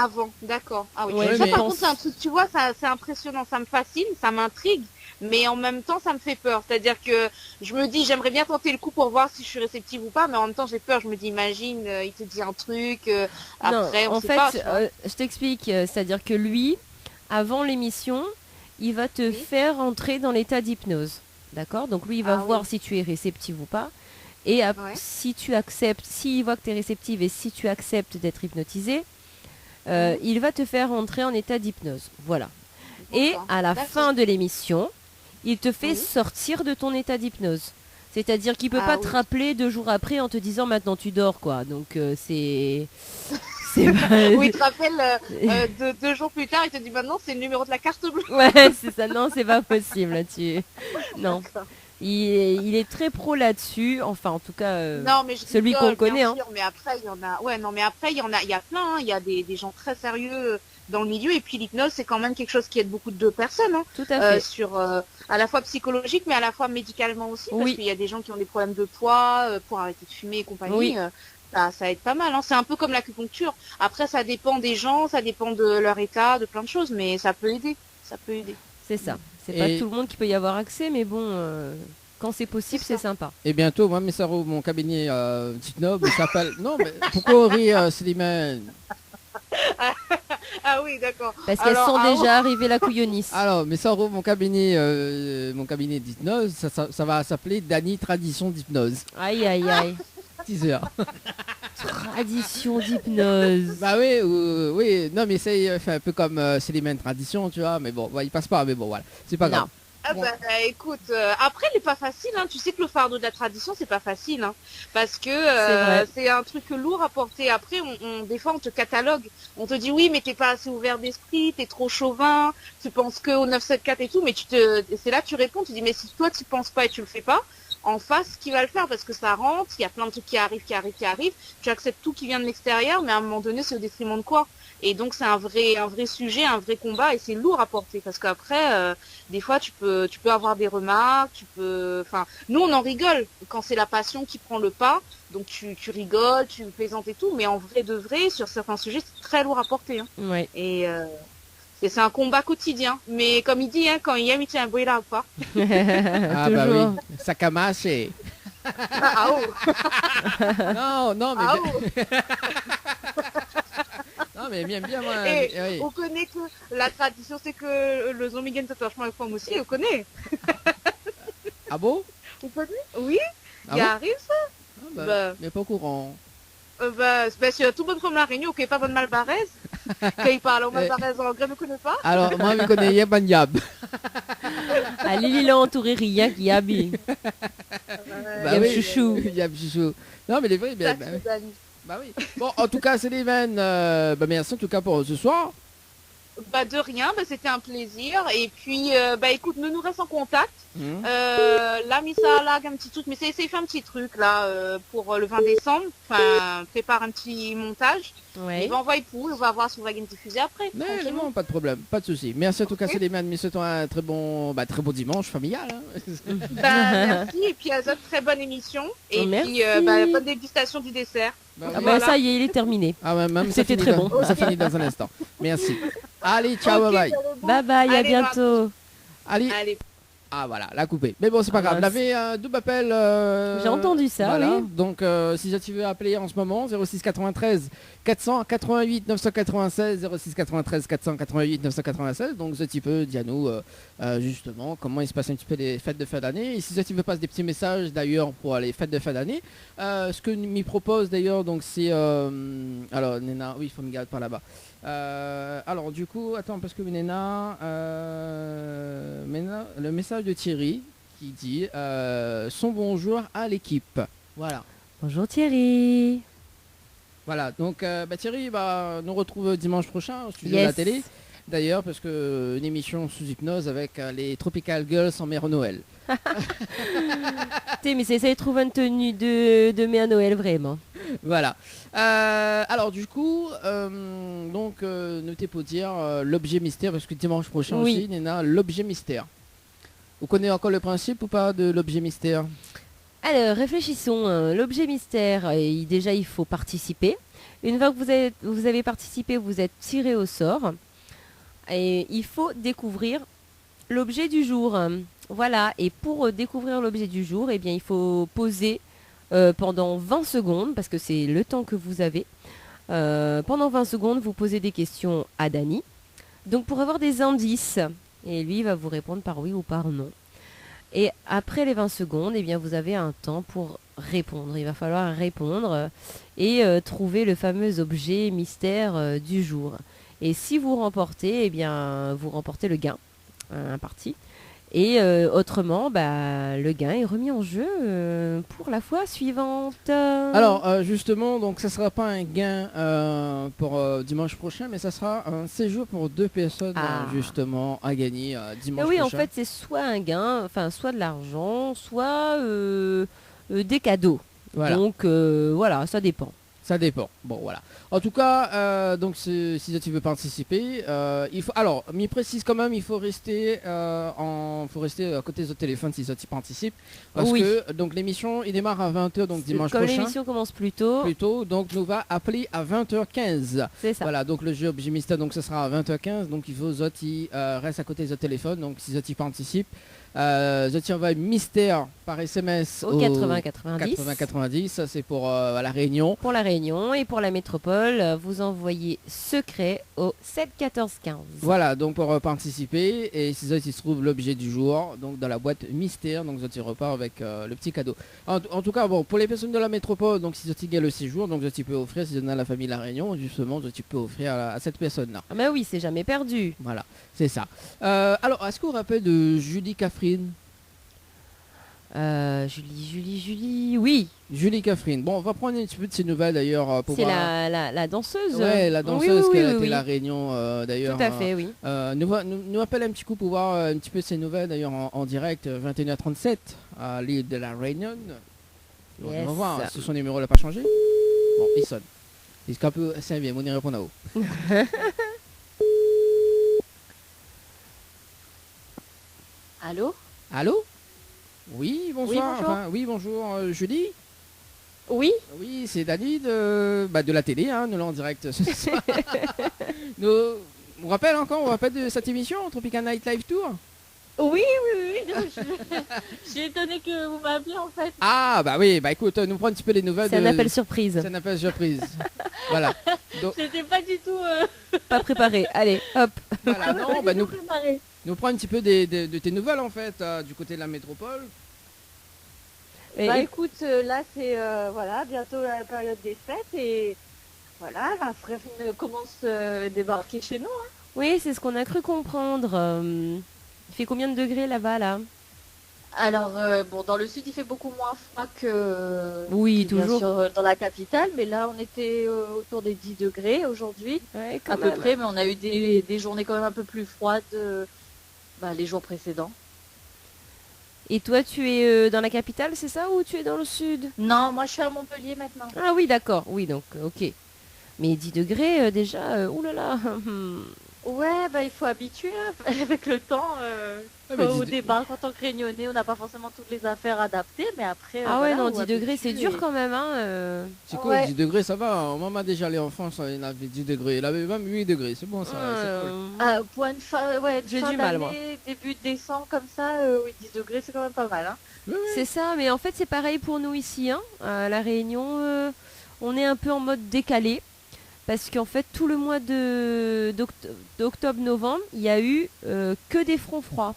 Avant, d'accord. Ah oui. Ouais, Ça, mais- par contre, c'est un truc, tu vois, ça, c'est impressionnant, ça me fascine, ça m'intrigue, mais en même temps, ça me fait peur. C'est-à-dire que je me dis, j'aimerais bien tenter le coup pour voir si je suis réceptive ou pas, mais en même temps, j'ai peur. Je me dis, imagine, il te dit un truc, après, non, on en sait fait, pas. Tu vois. je t'explique. C'est-à-dire que lui, avant l'émission, il va te Oui. faire entrer dans l'état d'hypnose. D'accord. Donc lui, il va Ah oui. voir si tu es réceptive ou pas. Et Ouais. si tu acceptes, s'il voit que tu es réceptive et si tu acceptes d'être hypnotisé, il va te faire entrer en état d'hypnose. Voilà. Et D'accord. à la D'accord. fin de l'émission, il te fait Oui. sortir de ton état d'hypnose. C'est-à-dire qu'il peut Ah pas oui. te rappeler 2 jours après en te disant maintenant tu dors quoi. Donc c'est pas- Oui, il te rappelle, 2 jours plus tard, il te dit, maintenant, c'est le numéro de la carte bleue. Ouais, c'est ça. Non, c'est pas possible. Non. D'accord. Il est très pro là-dessus. Enfin, en tout cas. Non, mais je celui rigole, qu'on connaît, bien hein. sûr, mais après, il y en a, ouais, non, mais après, il y a plein, hein. Il y a des gens très sérieux dans le milieu, et puis l'hypnose, c'est quand même quelque chose qui aide beaucoup de personnes, hein. Tout à fait. À la fois psychologique, mais à la fois médicalement aussi, parce Oui. qu'il y a des gens qui ont des problèmes de poids, pour arrêter de fumer et compagnie. Oui. Ça aide pas mal, hein. C'est un peu comme l'acupuncture. Après, ça dépend des gens, ça dépend de leur état, de plein de choses, mais ça peut aider. Ça peut aider. C'est ça. C'est Et- pas tout le monde qui peut y avoir accès, mais bon, quand c'est possible, C'est c'est ça. sympa. Et bientôt, moi, Messaro, mon cabinet Titnob s'appelle... Non, mais pourquoi on rit, Célimène? Ah oui, d'accord. Parce qu'elles Alors, sont ah, déjà arrivées la couillonisse. Alors, Messaro, mon cabinet d'hypnose, ça va s'appeler Dany Tradition d'hypnose. Aïe, aïe, aïe. Teaser. Tradition d'hypnose. Bah oui, oui, non mais c'est fait un peu comme Célimène Tradition, tu vois, mais bon, il passe pas, mais bon, voilà, c'est pas Non. grave. Ah Bon. bah, écoute, après il est pas facile, hein. Tu sais que le fardeau de la tradition c'est pas facile, hein, parce que vrai. c'est un truc lourd à porter. Après, des fois on te catalogue, on te dit oui mais t'es pas assez ouvert d'esprit, t'es trop chauvin, tu penses que au 974 et tout, mais c'est là que tu réponds, tu dis mais si toi tu penses pas et tu le fais pas, en face qui va le faire parce que ça rentre, il y a plein de trucs qui arrivent, tu acceptes tout qui vient de l'extérieur, mais à un moment donné c'est au détriment de quoi? Et donc c'est un vrai sujet, un vrai combat, et c'est lourd à porter parce qu'après des fois tu peux avoir des remarques, enfin nous on en rigole quand c'est la passion qui prend le pas, donc tu rigoles, tu plaisantes et tout, mais en vrai de vrai sur certains sujets c'est très lourd à porter, hein. Ouais. Et c'est un combat quotidien, mais comme il dit, hein, quand il y a un bruit là ou pas. Ah bah Toujours. oui, ça camasse et... Ah oh, Non, mais... ah oh. Non, mais bien, moi... Et oui. on connaît que la tradition c'est que le zombie tatouage avec femme aussi, on connaît. Ah bon? On connaît? Oui, Ah il bon? arrive ça. Ah bah, Bah. mais pas au courant. C'est parce que tout le monde comme la réunion, qui est pas bonne malbaraise. Quand il parle en malbaraise en anglais, ne connaît pas. Alors, moi, je connais Yaban Yab. À Lily entouré rien qui habille. Yab chouchou. Yab chouchou. Non, mais les vrais, Ça, bien... c'est Dani. Bah oui. Bon, en tout cas, Célimène, bah merci en tout cas pour ce soir. Bah de rien, bah c'était un plaisir. Et puis bah écoute, nous reste en contact. Là Missa lag un petit truc, mais c'est fait un petit truc là pour le 20 décembre. Enfin, prépare un petit montage. Ouais. Il va envoyer pour, on va voir si on va le diffuser après. Mais tranquillement. non, pas de problème, pas de souci. Merci en tout cas, c'est les mais c'est un très bon dimanche familial. Hein. Bah, merci. Et puis à votre très bonne émission. Et Merci. puis bah, bonne dégustation du dessert. Bah, Ah oui. bah ça y est, il est terminé. Ah ouais, même C'était ça très finit bon. Ça finit dans un instant. Merci. Allez, ciao, Ok, bye bye. Bye bye, à Allez, bientôt. Allez. Allez. Ah voilà, la coupée. Mais bon, c'est pas Ah, grave. mince. Il avait un double appel. J'ai entendu ça, voilà. oui. Donc, si tu veux appeler en ce moment, 06 93 488 996, 06 93 488 996. Donc, ce petit peu, dis-nous justement comment il se passe un petit peu les fêtes de fin d'année. Et si tu veux passer des petits messages d'ailleurs pour les fêtes de fin d'année, ce que m'y propose d'ailleurs, donc c'est alors Nena, oui, il faut me garder par là-bas. Alors du coup, attends, parce que Nena, le message de Thierry qui dit son bonjour à l'équipe. Voilà. Bonjour Thierry. Voilà, donc Thierry nous retrouve dimanche prochain au studio de la Yes. télé. D'ailleurs, parce que une émission sous hypnose avec les Tropical Girls en Mère Noël. Mais c'est ça, il trouve une tenue de mère Noël vraiment. Voilà. Alors du coup, notez pour dire l'objet mystère, parce que dimanche prochain Oui. aussi, Nena, l'objet mystère. Vous connaissez encore le principe ou pas de l'objet mystère? Alors, réfléchissons. L'objet mystère, déjà, il faut participer. Une fois que vous avez participé, vous êtes tiré au sort. Et il faut découvrir l'objet du jour. Voilà. Et pour découvrir l'objet du jour, eh bien, il faut poser pendant 20 secondes, parce que c'est le temps que vous avez. Pendant 20 secondes, vous posez des questions à Dany. Donc, pour avoir des indices. Et lui, il va vous répondre par oui ou par non. Et après les 20 secondes, eh bien, vous avez un temps pour répondre. Il va falloir répondre et trouver le fameux objet mystère du jour. Et si vous remportez, eh bien, vous remportez le gain, un parti. Et autrement, le gain est remis en jeu pour la fois suivante. Alors justement, donc ça sera pas un gain pour dimanche prochain, mais ça sera un séjour pour 2 personnes justement à gagner dimanche oui, prochain. en fait, c'est soit un gain, enfin soit de l'argent, soit des cadeaux. Voilà. Donc voilà, ça dépend. Ça dépend. Bon, voilà. En tout cas, donc si tu veux participer, il faut. Alors, m'y précise quand même, il faut rester à côté de votre téléphone si tu participes, parce Oui. que donc l'émission il démarre à 20h donc dimanche Comme prochain. l'émission commence plus tôt, Donc nous va appeler à 20h15. c'est ça. Voilà, donc le jeu objet mystère, donc ce sera à 20h15. Donc il faut Zoti reste à côté de votre téléphone. Donc si Zoti participe, Zoti envoie mystère par SMS Au 80-90. 80-90. Ça c'est pour la Réunion. Pour la Réunion et pour la métropole, vous envoyez secret au 7-14-15. Voilà, donc pour participer, et si Zoti se trouve l'objet du jour, donc dans la boîte mystère, donc Zoti repart avec le petit cadeau. En tout cas, bon, pour les personnes de la métropole, donc si Zoti gagne le séjour, donc Zoti peut offrir, si on a la famille La Réunion, justement, Zoti peut offrir à cette personne-là. Ah bah oui, c'est jamais perdu. Voilà, c'est ça. Alors, est-ce qu'on vous rappelle de Julie Catherine? Julie, oui. Julie Catherine. Bon, on va prendre un petit peu de ses nouvelles d'ailleurs pour C'est voir. la danseuse. Ouais, la danseuse Oui, qui a oui, été oui. La Réunion d'ailleurs. Tout à fait, oui. Nous appelle un petit coup pour voir un petit peu ses nouvelles d'ailleurs en direct 21h37 à l'île de La Réunion. Donc, Yes. on va voir si son numéro n'a pas changé. Bon, il sonne. Il se peut c'est bien, on y répond à haut. Allô? Allô? Oui, bonsoir. bonjour. Oui, bonjour, Julie. Oui? Oui, c'est Dany de la télé, hein, nous l'en en direct ce soir. On vous rappelle de cette émission, Tropical Night Live Tour? Oui. Je suis étonnée que vous m'appelez en fait. Ah, bah oui, bah écoute, nous prend un petit peu les nouvelles. C'est un appel surprise. C'est un appel surprise. Voilà. Donc, J'étais pas du tout Pas préparé. Allez, hop. voilà, non, bah, nous préparée. prend un petit peu de tes nouvelles en fait, du côté de la métropole. Et- Bah et- écoute, là c'est voilà, bientôt la période des fêtes et voilà, la fraîche commence à débarquer chez nous. Hein. oui, c'est ce qu'on a cru comprendre. Il fait combien de degrés là-bas, là? Alors, bon, dans le sud, il fait beaucoup moins froid Oui, que, bien toujours. sûr, dans la capitale. Mais là, on était autour des 10 degrés aujourd'hui, Ouais, à peu près. Mais on a eu des journées quand même un peu plus froides les jours précédents. Et toi, tu es dans la capitale, c'est ça, ou tu es dans le sud? Non, moi, je suis à Montpellier maintenant. Ah oui, d'accord. Oui, donc, ok. Mais 10 degrés déjà, oulala. Ouais, il faut habituer avec le temps. mais Au 10 départ, quand on réunionnait, on n'a pas forcément toutes les affaires adaptées, mais après. Ah ouais, voilà, non, on 10 degrés, c'est habitue dur quand même, hein. C'est quoi, Ouais. 10 degrés, ça va. Maman déjà allé en France, il avait 10 degrés. Il avait même 8 degrés, c'est bon ça. c'est cool. Pour une fin, J'ai fin du mal, moi. d'année, début de décembre, comme ça, oui, 10 degrés, c'est quand même pas mal. Hein. C'est ça, mais en fait, c'est pareil pour nous ici, hein. À La Réunion, on est un peu en mode décalé. Parce qu'en fait, tout le mois d'octobre-novembre, il y a eu que des fronts froids.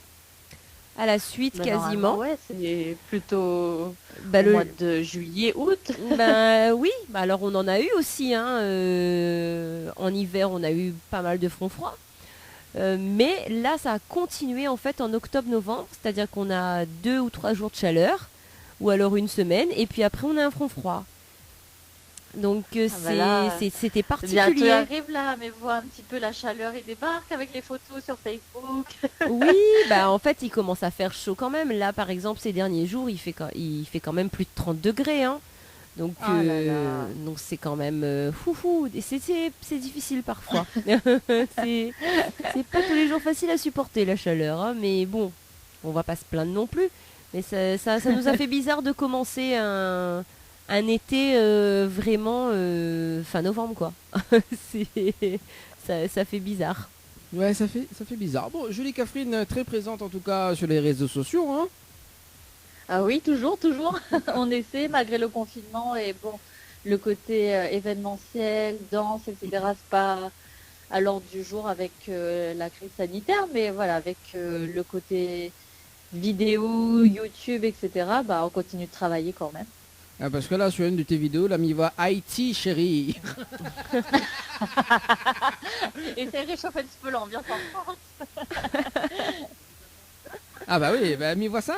À la suite, quasiment. Ouais, c'est plutôt Bah, au mois de juillet, août. Ben oui, alors on en a eu aussi, hein. En hiver, on a eu pas mal de fronts froids. Mais là, ça a continué en fait en octobre-novembre, c'est-à-dire qu'on a 2 ou 3 jours de chaleur, ou alors une semaine, et puis après on a un front froid. Donc c'était Bientôt particulier. arrive là, mais vois un petit peu la chaleur, il débarque avec les photos sur Facebook. Oui, bah en fait il commence à faire chaud quand même. Là par exemple ces derniers jours il fait quand même plus de 30 degrés, hein. Donc Oh là là. donc c'est quand même foufou. Et c'est difficile parfois. c'est pas tous les jours facile à supporter la chaleur, hein, mais bon, on va pas se plaindre non plus. Mais ça nous a fait bizarre de commencer un été vraiment fin novembre quoi. Ça fait bizarre. Ouais, ça fait bizarre. Bon, Julie Catherine, très présente en tout cas sur les réseaux sociaux, hein. Ah oui, toujours. On essaie malgré le confinement et bon, le côté événementiel, danse, etc. C'est pas à l'ordre du jour avec la crise sanitaire, mais voilà, avec le côté vidéo, YouTube, etc. On continue de travailler quand même. Ah, parce que là, sur une de tes vidéos, là, m'y va Haïti, chérie. Et c'est réchauffe un petit peu l'ambiance en France. Ah bah oui, bah m'y voit ça.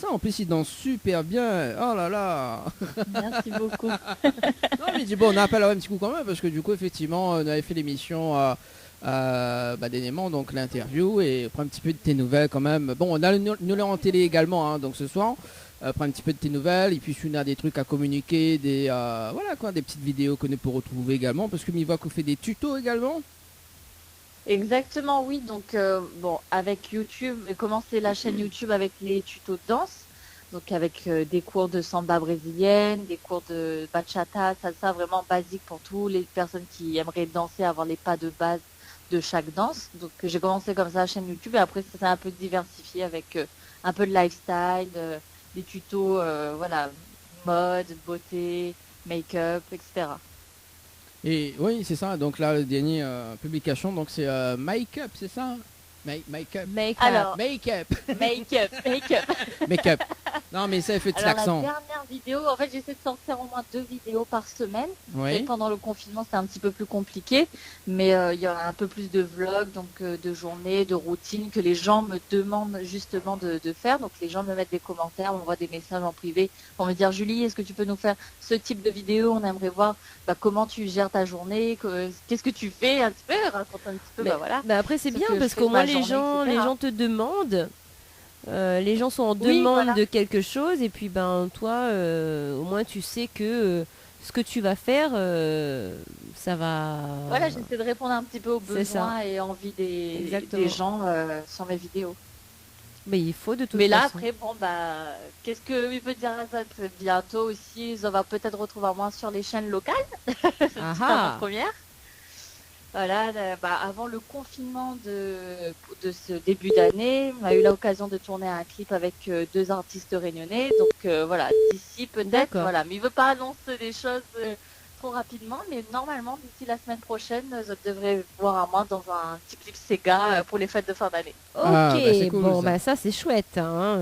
En plus, il danse super bien. Oh là là. Merci beaucoup. Non, mais dis bon, on appelle un petit coup quand même, parce que du coup, effectivement, on avait fait l'émission dernièrement, donc l'interview, et prend un petit peu de tes nouvelles quand même. Bon, on a nous en télé également, hein, donc ce soir. Prends un petit peu de tes nouvelles, et puis si on a des trucs à communiquer, des petites vidéos qu'on peut retrouver également, parce que Miva qu'on fait des tutos également. Exactement, oui. Donc, avec YouTube, j'ai commencé la chaîne YouTube avec les tutos de danse. Donc, avec des cours de samba brésilienne, des cours de bachata, salsa, vraiment basique pour tous les personnes qui aimeraient danser, avoir les pas de base de chaque danse. Donc, j'ai commencé comme ça la chaîne YouTube, et après, ça s'est un peu diversifié avec un peu de lifestyle, des tutos, mode, beauté, make-up, etc. Et oui, c'est ça. Donc là, la dernière publication, donc c'est make-up, c'est ça? Make-up. Alors, Make-up. make-up. Non, mais ça fait de Alors, l'accent. la dernière vidéo, en fait, j'essaie de sortir au moins 2 vidéos par semaine. Oui. Et pendant le confinement, c'est un petit peu plus compliqué. Mais il y a un peu plus de vlogs, donc de journées, de routines que les gens me demandent justement de faire. Donc, les gens me mettent des commentaires, m'envoient des messages en privé pour me dire, Julie, est-ce que tu peux nous faire ce type de vidéo? On aimerait voir comment tu gères ta journée, qu'est-ce que tu fais un petit peu, raconte un petit peu, voilà. Après, c'est Ce bien que parce je fais qu'au de moins ma les journée, gens etc. te demandent. Les gens sont en Oui, demande voilà. de quelque chose, et puis toi au moins tu sais que ce que tu vas faire ça va. Voilà, j'essaie de répondre un petit peu aux C'est ça. besoins et envies des Exactement. gens sur mes vidéos. Mais il faut de toute Mais là, façon. après, qu'est-ce que il veut dire à ça? Bientôt aussi, on va peut-être retrouver moins sur les chaînes locales. C'est Ah ma première. Voilà, avant le confinement de ce début d'année, on a eu l'occasion de tourner un clip avec 2 artistes réunionnais. Donc voilà, d'ici peut-être, D'accord. voilà. Mais il veut pas annoncer des choses trop rapidement, mais normalement, d'ici la semaine prochaine, je devrais voir à moi dans un petit clip Sega pour les fêtes de fin d'année. Ok, Ah, bah, c'est cool, bon ça. ça c'est chouette, hein.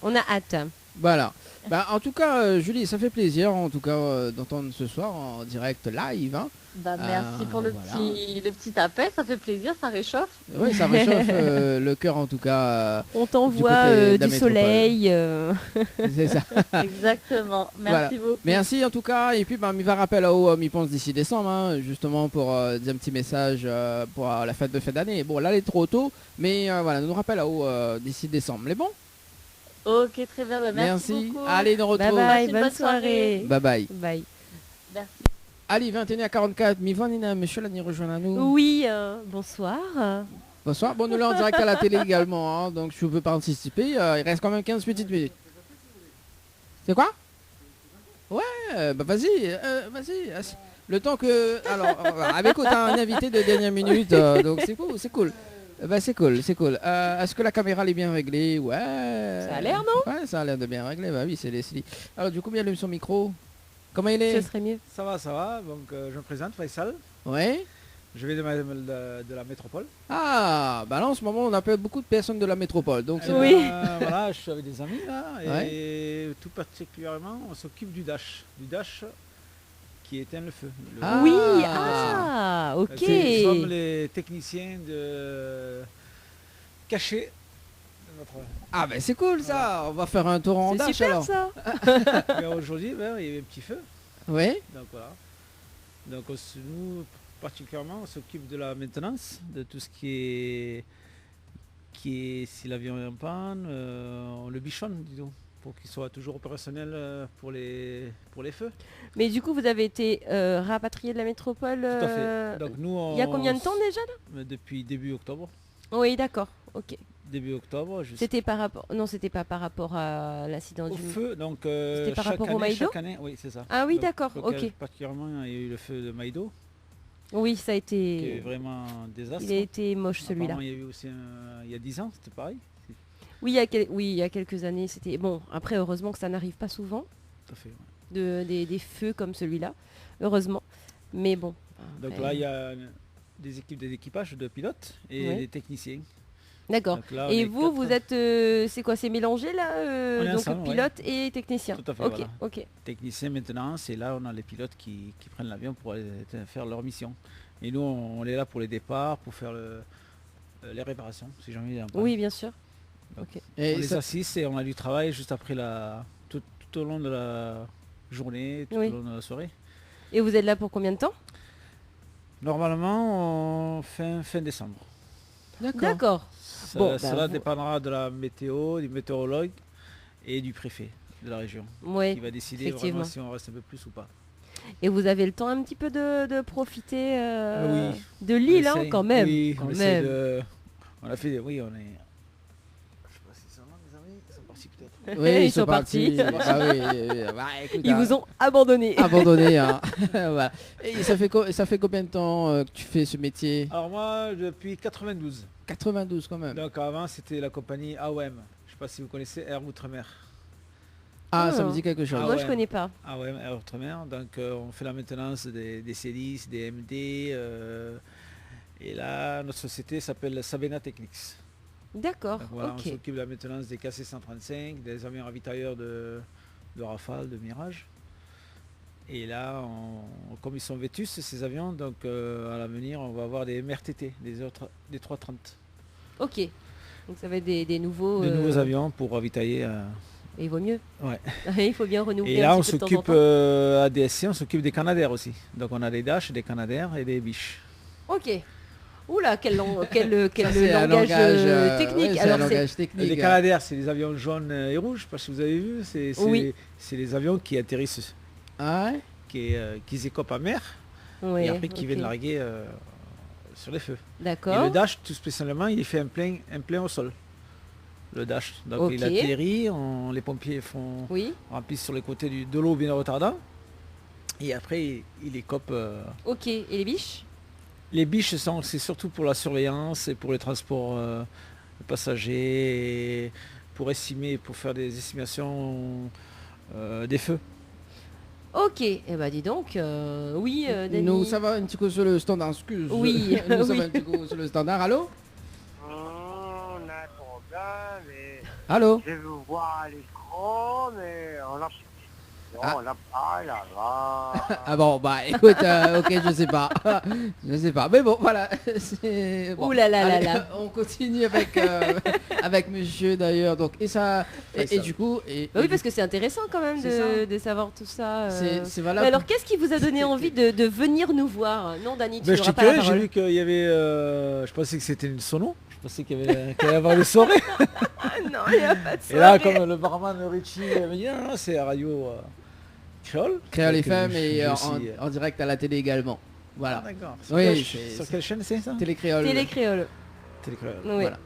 On a hâte. Voilà. Bah, en tout cas, Julie, ça fait plaisir en tout cas d'entendre ce soir en direct live. Hein. Bah, merci pour le petit appel, ça fait plaisir, ça réchauffe. Oui, ça réchauffe le cœur en tout cas. On t'envoie du soleil. C'est ça. Exactement. Merci beaucoup. Merci en tout cas. Et puis, il va rappeler là-haut, il pense d'ici décembre, hein, justement pour dire un petit message pour la fête de fin d'année. Bon, là, il est trop tôt, mais voilà, nous rappelle là-haut d'ici décembre. Les bons. Ok, très bien. Merci beaucoup. Allez, nous retrouvons. Bye bye, bonne soirée. Bye bye. Bye. Merci. Allez, 21h44, Mivonina, monsieur Lani rejoint à nous. Oui, bonsoir. Bonsoir. Bon, nous l'avons en direct à la télé également, hein, donc si vous pouvez participer, il reste quand même 15 petites minutes. C'est quoi? Ouais, bah vas-y, vas-y. Le temps que... Alors, avec autant un invité de dernière minute, donc c'est cool. Bah c'est cool. Est-ce que la caméra est bien réglée? Ouais. Ça a l'air, non? Ouais, ça a l'air de bien régler. Bah oui, c'est Leslie. Alors du coup, bien allume son micro. Comment il est? Ce serait mieux. Ça va. Donc je me présente, Faisal. Ouais. Je vais de la métropole. Ah, bah là en ce moment on appelle beaucoup de personnes de la métropole. Donc c'est oui. Voilà, je suis avec des amis là. Et tout particulièrement, on s'occupe du Dash. Du Dash qui éteint le feu. Oui, ok. Nous sommes les techniciens de cachés de notre... Ah ben c'est cool ça, on va faire un tour en Dash super, alors. Ça. Mais aujourd'hui, il y a un petit feu. Oui. Donc voilà. Donc nous, particulièrement, on s'occupe de la maintenance, de tout ce qui est si l'avion est en panne, on le bichonne, disons, pour qu'il soit toujours opérationnel pour les feux. Mais du coup, vous avez été rapatrié de la métropole. Tout à fait. Donc nous, il y a combien de temps déjà là? Depuis début octobre. Oui, d'accord. Ok. Début octobre. C'était par rapport. Non, c'était pas par rapport à l'incident du feu. Donc c'était par rapport au Maïdo. Chaque année, oui, c'est ça. Ah oui, donc, d'accord. Ok. Particulièrement, il y a eu le feu de Maïdo. Oui, ça a été. Qui est vraiment un désastre. Il a été moche celui-là. Il y a eu aussi il y a 10 ans, c'était pareil. Oui, il y a quelques années, c'était bon. Après, heureusement que ça n'arrive pas souvent. Tout à fait. Ouais. Des feux comme celui-là, heureusement. Mais bon. Après... Donc là, il y a des équipages de pilotes et des techniciens. D'accord. Et vous êtes, c'est quoi, c'est mélangé là, donc ensemble, pilote et technicien. Tout à fait. Ok, voilà. ok. Technicien maintenant, c'est là on a les pilotes qui prennent l'avion pour aller faire leur mission. Et nous, on est là pour les départs, pour faire les réparations, si j'ai envie d'en parler. Oui, bien sûr. Donc, okay. On les assiste et on a du travail juste après tout au long de la journée, tout au long de la soirée. Et vous êtes là pour combien de temps? Normalement, fin décembre. D'accord. Cela dépendra de la météo, du météorologue et du préfet de la région qui va décider vraiment si on reste un peu plus ou pas. Et vous avez le temps un petit peu de profiter de l'île quand même. Oui, quand on même. On a fait, oui, on est... Je sais pas si c'est là, mes amis, ils sont partis peut-être. Oui, ils sont partis. Écoute, ils vous ont abandonné. Abandonné, hein. Voilà. Et ça fait combien de temps que tu fais ce métier? Alors moi, depuis 92. 92 quand même. Donc avant, c'était la compagnie AOM. Je ne sais pas si vous connaissez Air Outre-mer. Ah, ça me dit quelque chose. Moi, je connais pas. AOM, Air Outre-mer. Donc on fait la maintenance des C10, des MD. Et là, notre société s'appelle Sabena Technics. D'accord. Voilà, on s'occupe de la maintenance des KC-135, des avions ravitailleurs de Rafale, de Mirage. Et là, comme ils sont vétustes ces avions, donc à l'avenir, on va avoir des MRTT, des 330. Ok. Donc ça va être des nouveaux... nouveaux avions pour ravitailler. Et il vaut mieux. Ouais. Il faut bien renouveler. Et là, on s'occupe à DSC, on s'occupe des Canadair aussi. Donc on a des Dash, des Canadair et des Biches. Ok. Oula, quel langage technique. Ouais, alors, langage technique. Les Canadair, c'est les avions jaunes et rouges, parce que vous avez vu, c'est les avions qui atterrissent, qui écopent à mer, et après qui viennent larguer sur les feux. D'accord. Et le Dash, tout spécialement, il fait un plein au sol. Le Dash. Donc il atterrit, les pompiers remplissent sur les côtés de l'eau bien retardant, et après il écope. Ok. Et les biches? Les biches, c'est surtout pour la surveillance et pour les transports passagers, pour faire des estimations des feux. Ok, et dis donc, oui, Denis. Nous, ça va un petit coup sur le standard, excuse. Oui, nous, ça va un petit coup sur le standard, On a un problème et allô? je veux voir les Oh, mais on a... Ah. On a... Ah là là. Ah bon, bah écoute, ok, je sais pas. Je sais pas. Mais bon, voilà. Bon. Ouh là là là Allez, là. on continue avec, avec monsieur d'ailleurs. Donc, et ça. Et du coup. Bah oui, parce que c'est intéressant quand même de savoir tout ça. C'est valable. Mais alors, qu'est-ce qui vous a donné envie de venir nous voir? Non, Dani, tu Ben, n'auras j'étais pas la curieux, j'ai parole. vu qu'il y avait... je pensais que c'était une sono. Je pensais qu'il y allait avoir une soirée. Non, il n'y a pas de Et là, soirée. comme le barman Richie me dit, non, c'est la radio Créole. Créole Donc, FM je- et je en, suis, en direct à la télé également. Voilà. Ah, d'accord. Oui, Sur quelle chaîne c'est ça? Télécréole. Télécréole. Télécréole. Oui. Voilà.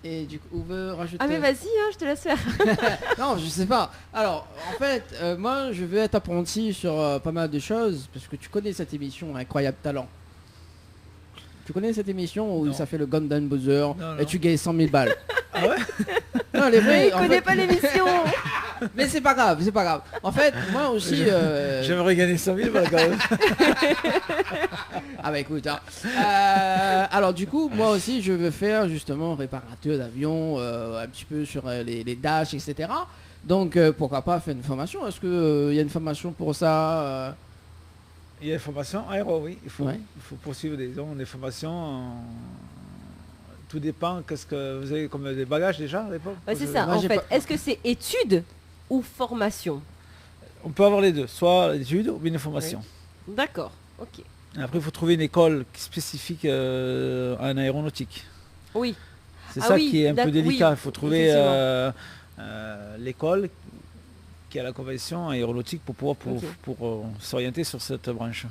Et du coup, on veut rajouter... Ah mais vas-y, hein, je te laisse faire. Non, je sais pas. Alors, en fait, moi, je veux être apprenti sur pas mal de choses, parce que tu connais cette émission Incroyable Talent. Tu connais cette émission où Non. ça fait le Golden Buzzer Non, et non. tu gagnes 100 000 balles. Ah ouais? Non, les vrais, Il en connaît fait- pas l'émission. Mais c'est pas grave, c'est pas grave. En fait, moi aussi... J'aimerais gagner 100 000 balles quand même. Ah bah écoute, hein. Alors du coup, moi aussi, je veux faire justement réparateur d'avion, un petit peu sur les Dash, etc. Donc pourquoi pas faire une formation? Est-ce qu'il y a une formation pour ça Il y a une formation aéro, oui. Ouais. Il faut poursuivre des formations. Tout dépend. Qu'est-ce que vous avez comme des bagages déjà à l'époque? Ouais, c'est ça. Moi, En j'ai fait, pas- est-ce que c'est études ou formation? On peut avoir les deux, soit l'étude ou une formation. D'accord. Ok. Et après, il faut trouver une école spécifique en aéronautique. Oui. C'est Ah ça oui, qui est un peu oui, délicat. Il faut trouver effectivement. l'école qui a la convention aéronautique pour pouvoir Ok. s'orienter sur cette branche.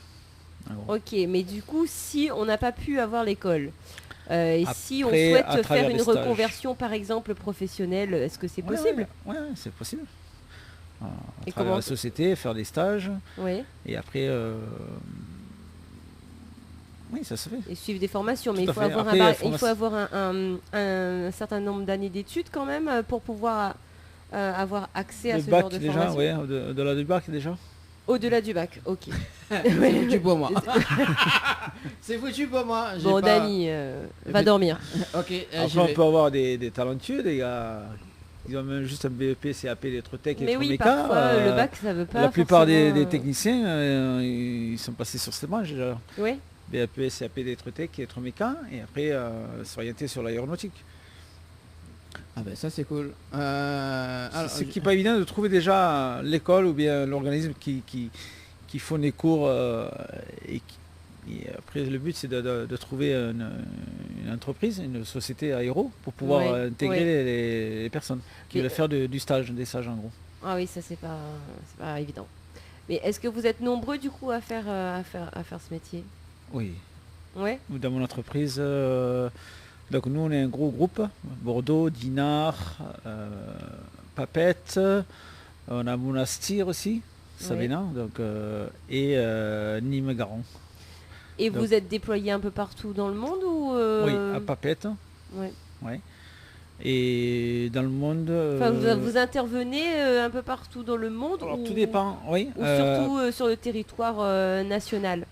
En gros. Ok, mais du coup, si on n'a pas pu avoir l'école, et si on Après, à souhaite travers faire des une stages. reconversion, par exemple, professionnelle, est-ce que c'est Ouais, possible? ouais, c'est possible. À Et travers comment- la société, faire des stages. Oui. Et après, oui, ça se fait. Et suivre des formations, mais Tout il à faut fait. avoir, Après, il faut avoir un certain nombre d'années d'études quand même pour pouvoir avoir accès à Le ce bac genre de déjà, formation. ouais, au-delà du bac déjà. Au-delà du bac, ok. C'est foutu pour moi. C'est foutu pour moi. J'ai Bon, pas- Dani, va dormir. Ok, j'y Après, on vais. peut avoir des talentueux, des gars. Ils ont même juste un BEP, CAP, électrotech, Mais oui, électroméca. parfois, le bac, ça veut pas La plupart des forcément, techniciens, ils sont passés sur ces branches déjà. Oui. BAP, CAP, électrotech, électroméca, et après s'orienter sur l'aéronautique. Ah ben ça c'est cool. Ce qui n'est pas évident de trouver déjà l'école ou bien l'organisme qui font les cours et après le but c'est de trouver une entreprise, une société aéro pour pouvoir Ouais, intégrer ouais. les personnes qui Mais- veulent faire des stages en gros. Ah oui, ça c'est pas évident. Mais est-ce que vous êtes nombreux du coup à faire ce métier? Oui. Ouais. Nous, dans mon entreprise, donc nous on est un gros groupe, Bordeaux, Dinard, Papette, on a Monastir aussi, Savena, donc, et Nîmes-Garon. Et Donc- vous êtes déployés un peu partout dans le monde ou Oui, à Papette. Ouais. Ouais. Et dans le monde... Enfin, vous intervenez un peu partout dans le monde alors, ou, tout dépend, oui. ou surtout sur le territoire national?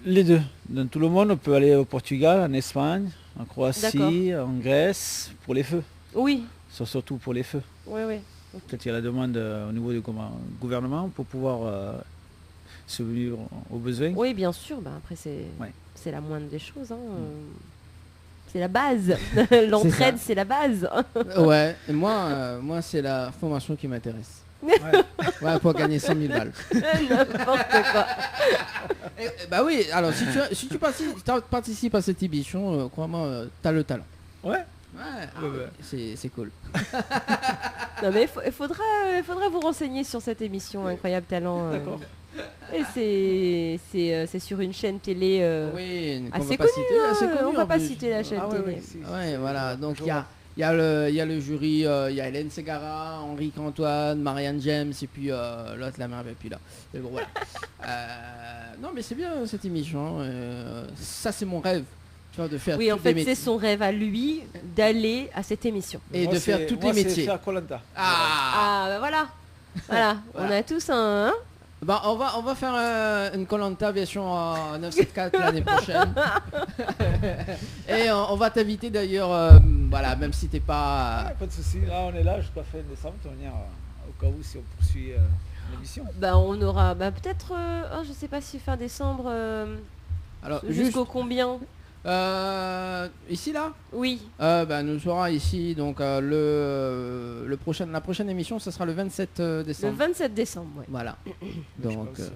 Les deux. Dans tout le monde, on peut aller au Portugal, en Espagne, en Croatie, en Grèce, pour les feux. Oui. Surtout pour les feux. Oui, oui. Quand il y a la demande au niveau du gouvernement pour pouvoir subvenir aux besoins. Oui, bien sûr. Bah, après, c'est la moindre des choses. Hein. C'est la base. L'entraide, c'est la base. Ouais, et moi c'est la formation qui m'intéresse. Ouais, pour gagner 100 000 balles. N'importe quoi. Bah oui, alors si tu participes à cette émission, crois-moi, t'as le talent. Ouais. C'est cool. Non mais il faudra vous renseigner sur cette émission Incroyable Talent. D'accord. Et c'est sur une chaîne télé qu'on assez va pas connue. citer, assez connue, On va en pas plus. citer la chaîne Ah ouais, télé. Ouais, voilà. Donc il y a le jury, il y a Hélène Ségara, Henri Antoine, Marianne James et puis l'autre la mère et puis là. Et bon, voilà. Non mais c'est bien cette émission. Ça c'est mon rêve. Tu vois, de faire Oui, en tous fait, les c'est métiers. son rêve à lui d'aller à cette émission. Et de faire tous les métiers. Faire Koh-Lanta. Ah bah voilà. Voilà, on a tous un... Bah, on va faire une Koh-Lanta version 974 l'année prochaine. Et on va t'inviter d'ailleurs, voilà, même si t'es pas... Pas de soucis, là on est là jusqu'à fin décembre, de toute manière, au cas où si on poursuit l'émission. Bah on aura peut-être, je sais pas si fin décembre, Alors, jusqu'au combien ici là Oui. Nous serons ici, donc la prochaine émission, ce sera le 27 décembre. Le 27 décembre, ouais. Voilà. Je Donc, pense,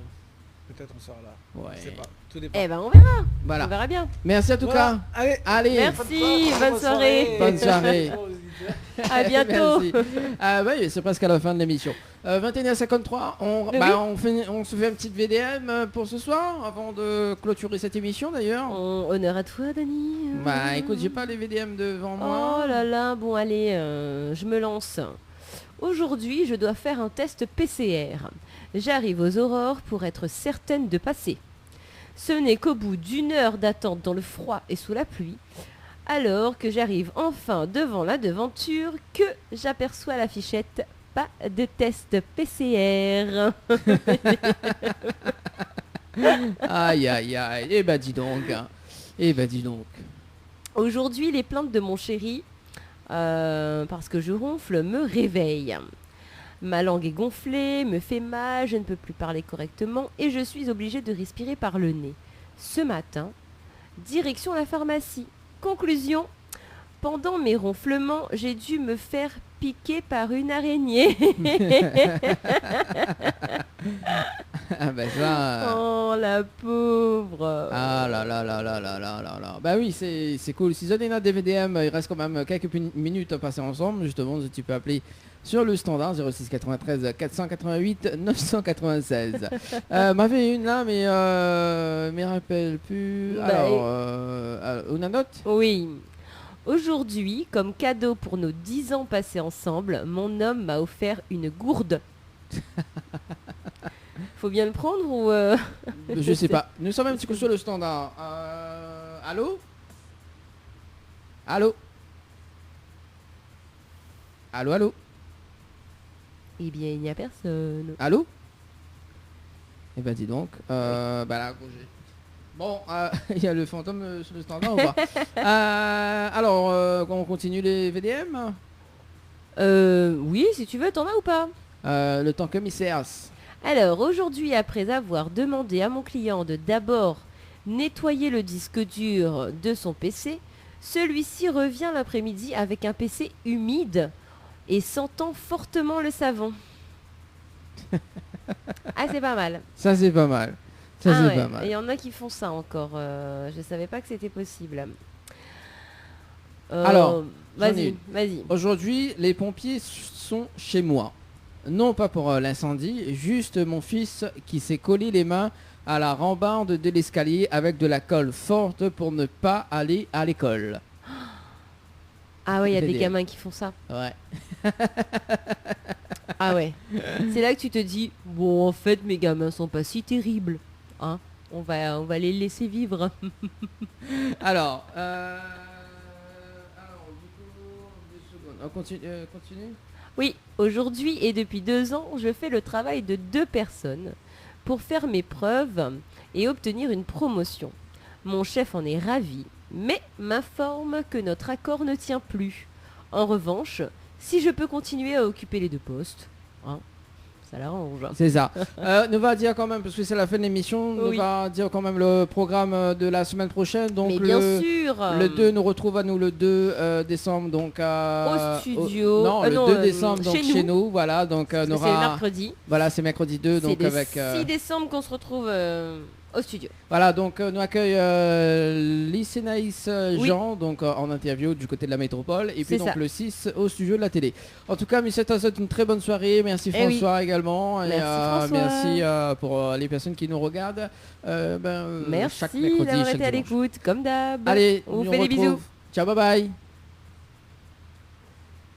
peut-être on sera là. ouais. Je sais pas. Tout dépend. Eh ben on verra. Voilà. On verra bien. Merci en tout Voilà. cas. Allez. Merci, bonne soirée. Bonne soirée. À bientôt. Merci. Oui, c'est presque à la fin de l'émission. 21h53, on se fait une petite VDM pour ce soir, avant de clôturer cette émission d'ailleurs. Honneur à toi, Dani. Bah écoute, j'ai pas les VDM devant moi. Oh là là, bon allez, je me lance. Aujourd'hui, je dois faire un test PCR. J'arrive aux aurores pour être certaine de passer. Ce n'est qu'au bout d'une heure d'attente dans le froid et sous la pluie, alors que j'arrive enfin devant la devanture, que j'aperçois l'affichette « Pas de test PCR ». Aïe aïe aïe, eh ben dis donc. Aujourd'hui, les plaintes de mon chéri, parce que je ronfle, me réveillent. Ma langue est gonflée, me fait mal, je ne peux plus parler correctement et je suis obligée de respirer par le nez. Ce matin, direction la pharmacie. Conclusion, pendant mes ronflements, j'ai dû me faire piquer par une araignée. Ah ben ça... Oh la pauvre. Ah là là là là là là là là. Bah oui, c'est cool. Si vous avez des VDM, il reste quand même quelques minutes à passer ensemble. Justement, tu peux appeler sur le standard 06 93 488 996. M'avait une là, mais me rappelle plus. Alors, une note. Oui. Aujourd'hui, comme cadeau pour nos 10 ans passés ensemble, mon homme m'a offert une gourde. Faut bien le prendre ou Je sais pas. Nous sommes un petit coup sur le standard. Allô? Allô? Allô, allô? Eh bien, il n'y a personne. Allô? Eh ben dis donc. Là, Roger. Bon, il y a le fantôme sur le standard ou pas? Alors, on continue les VDM? Oui, si tu veux, t'en as ou pas? Le temps commissaire. Alors, aujourd'hui, après avoir demandé à mon client de d'abord nettoyer le disque dur de son PC, celui-ci revient l'après-midi avec un PC humide et sentant fortement le savon. Ah, c'est pas mal. Ça, c'est pas mal. Ça, c'est pas mal. Il y en a qui font ça encore. Je savais pas que c'était possible. Alors, vas-y. Aujourd'hui, les pompiers sont chez moi. Non pas pour l'incendie, juste mon fils qui s'est collé les mains à la rambarde de l'escalier avec de la colle forte pour ne pas aller à l'école. Ah ouais, il y a des gamins qui font ça. Ouais. Ah ouais. C'est là que tu te dis, bon, en fait, mes gamins sont pas si terribles. Hein, on va les laisser vivre. Alors, du coup, 2 secondes. On continue. Oui, aujourd'hui et depuis 2 ans, je fais le travail de 2 personnes pour faire mes preuves et obtenir une promotion. Mon chef en est ravi, mais m'informe que notre accord ne tient plus. En revanche, si je peux continuer à occuper les 2 postes, hein, ça l'arrange. C'est ça. Nous va dire quand même, parce que c'est la fin de l'émission, nous va dire quand même le programme de la semaine prochaine. Donc mais bien sûr. Le 2 nous retrouve à nous le 2 décembre donc au studio. Le 2 décembre donc chez nous. Voilà, donc c'est mercredi. Voilà, c'est mercredi 2 donc avec 6 décembre qu'on se retrouve au studio. Voilà, donc nous accueille Lycénaïs Jean, donc en interview du côté de la métropole, et puis donc le 6 au studio de la télé. En tout cas, Michel, ça souhaite une très bonne soirée. Merci François également. Merci pour les personnes qui nous regardent. Merci chaque mercredi, d'avoir été à dimanche. l'écoute, comme d'hab. Allez, on vous fait des bisous. Ciao, bye bye.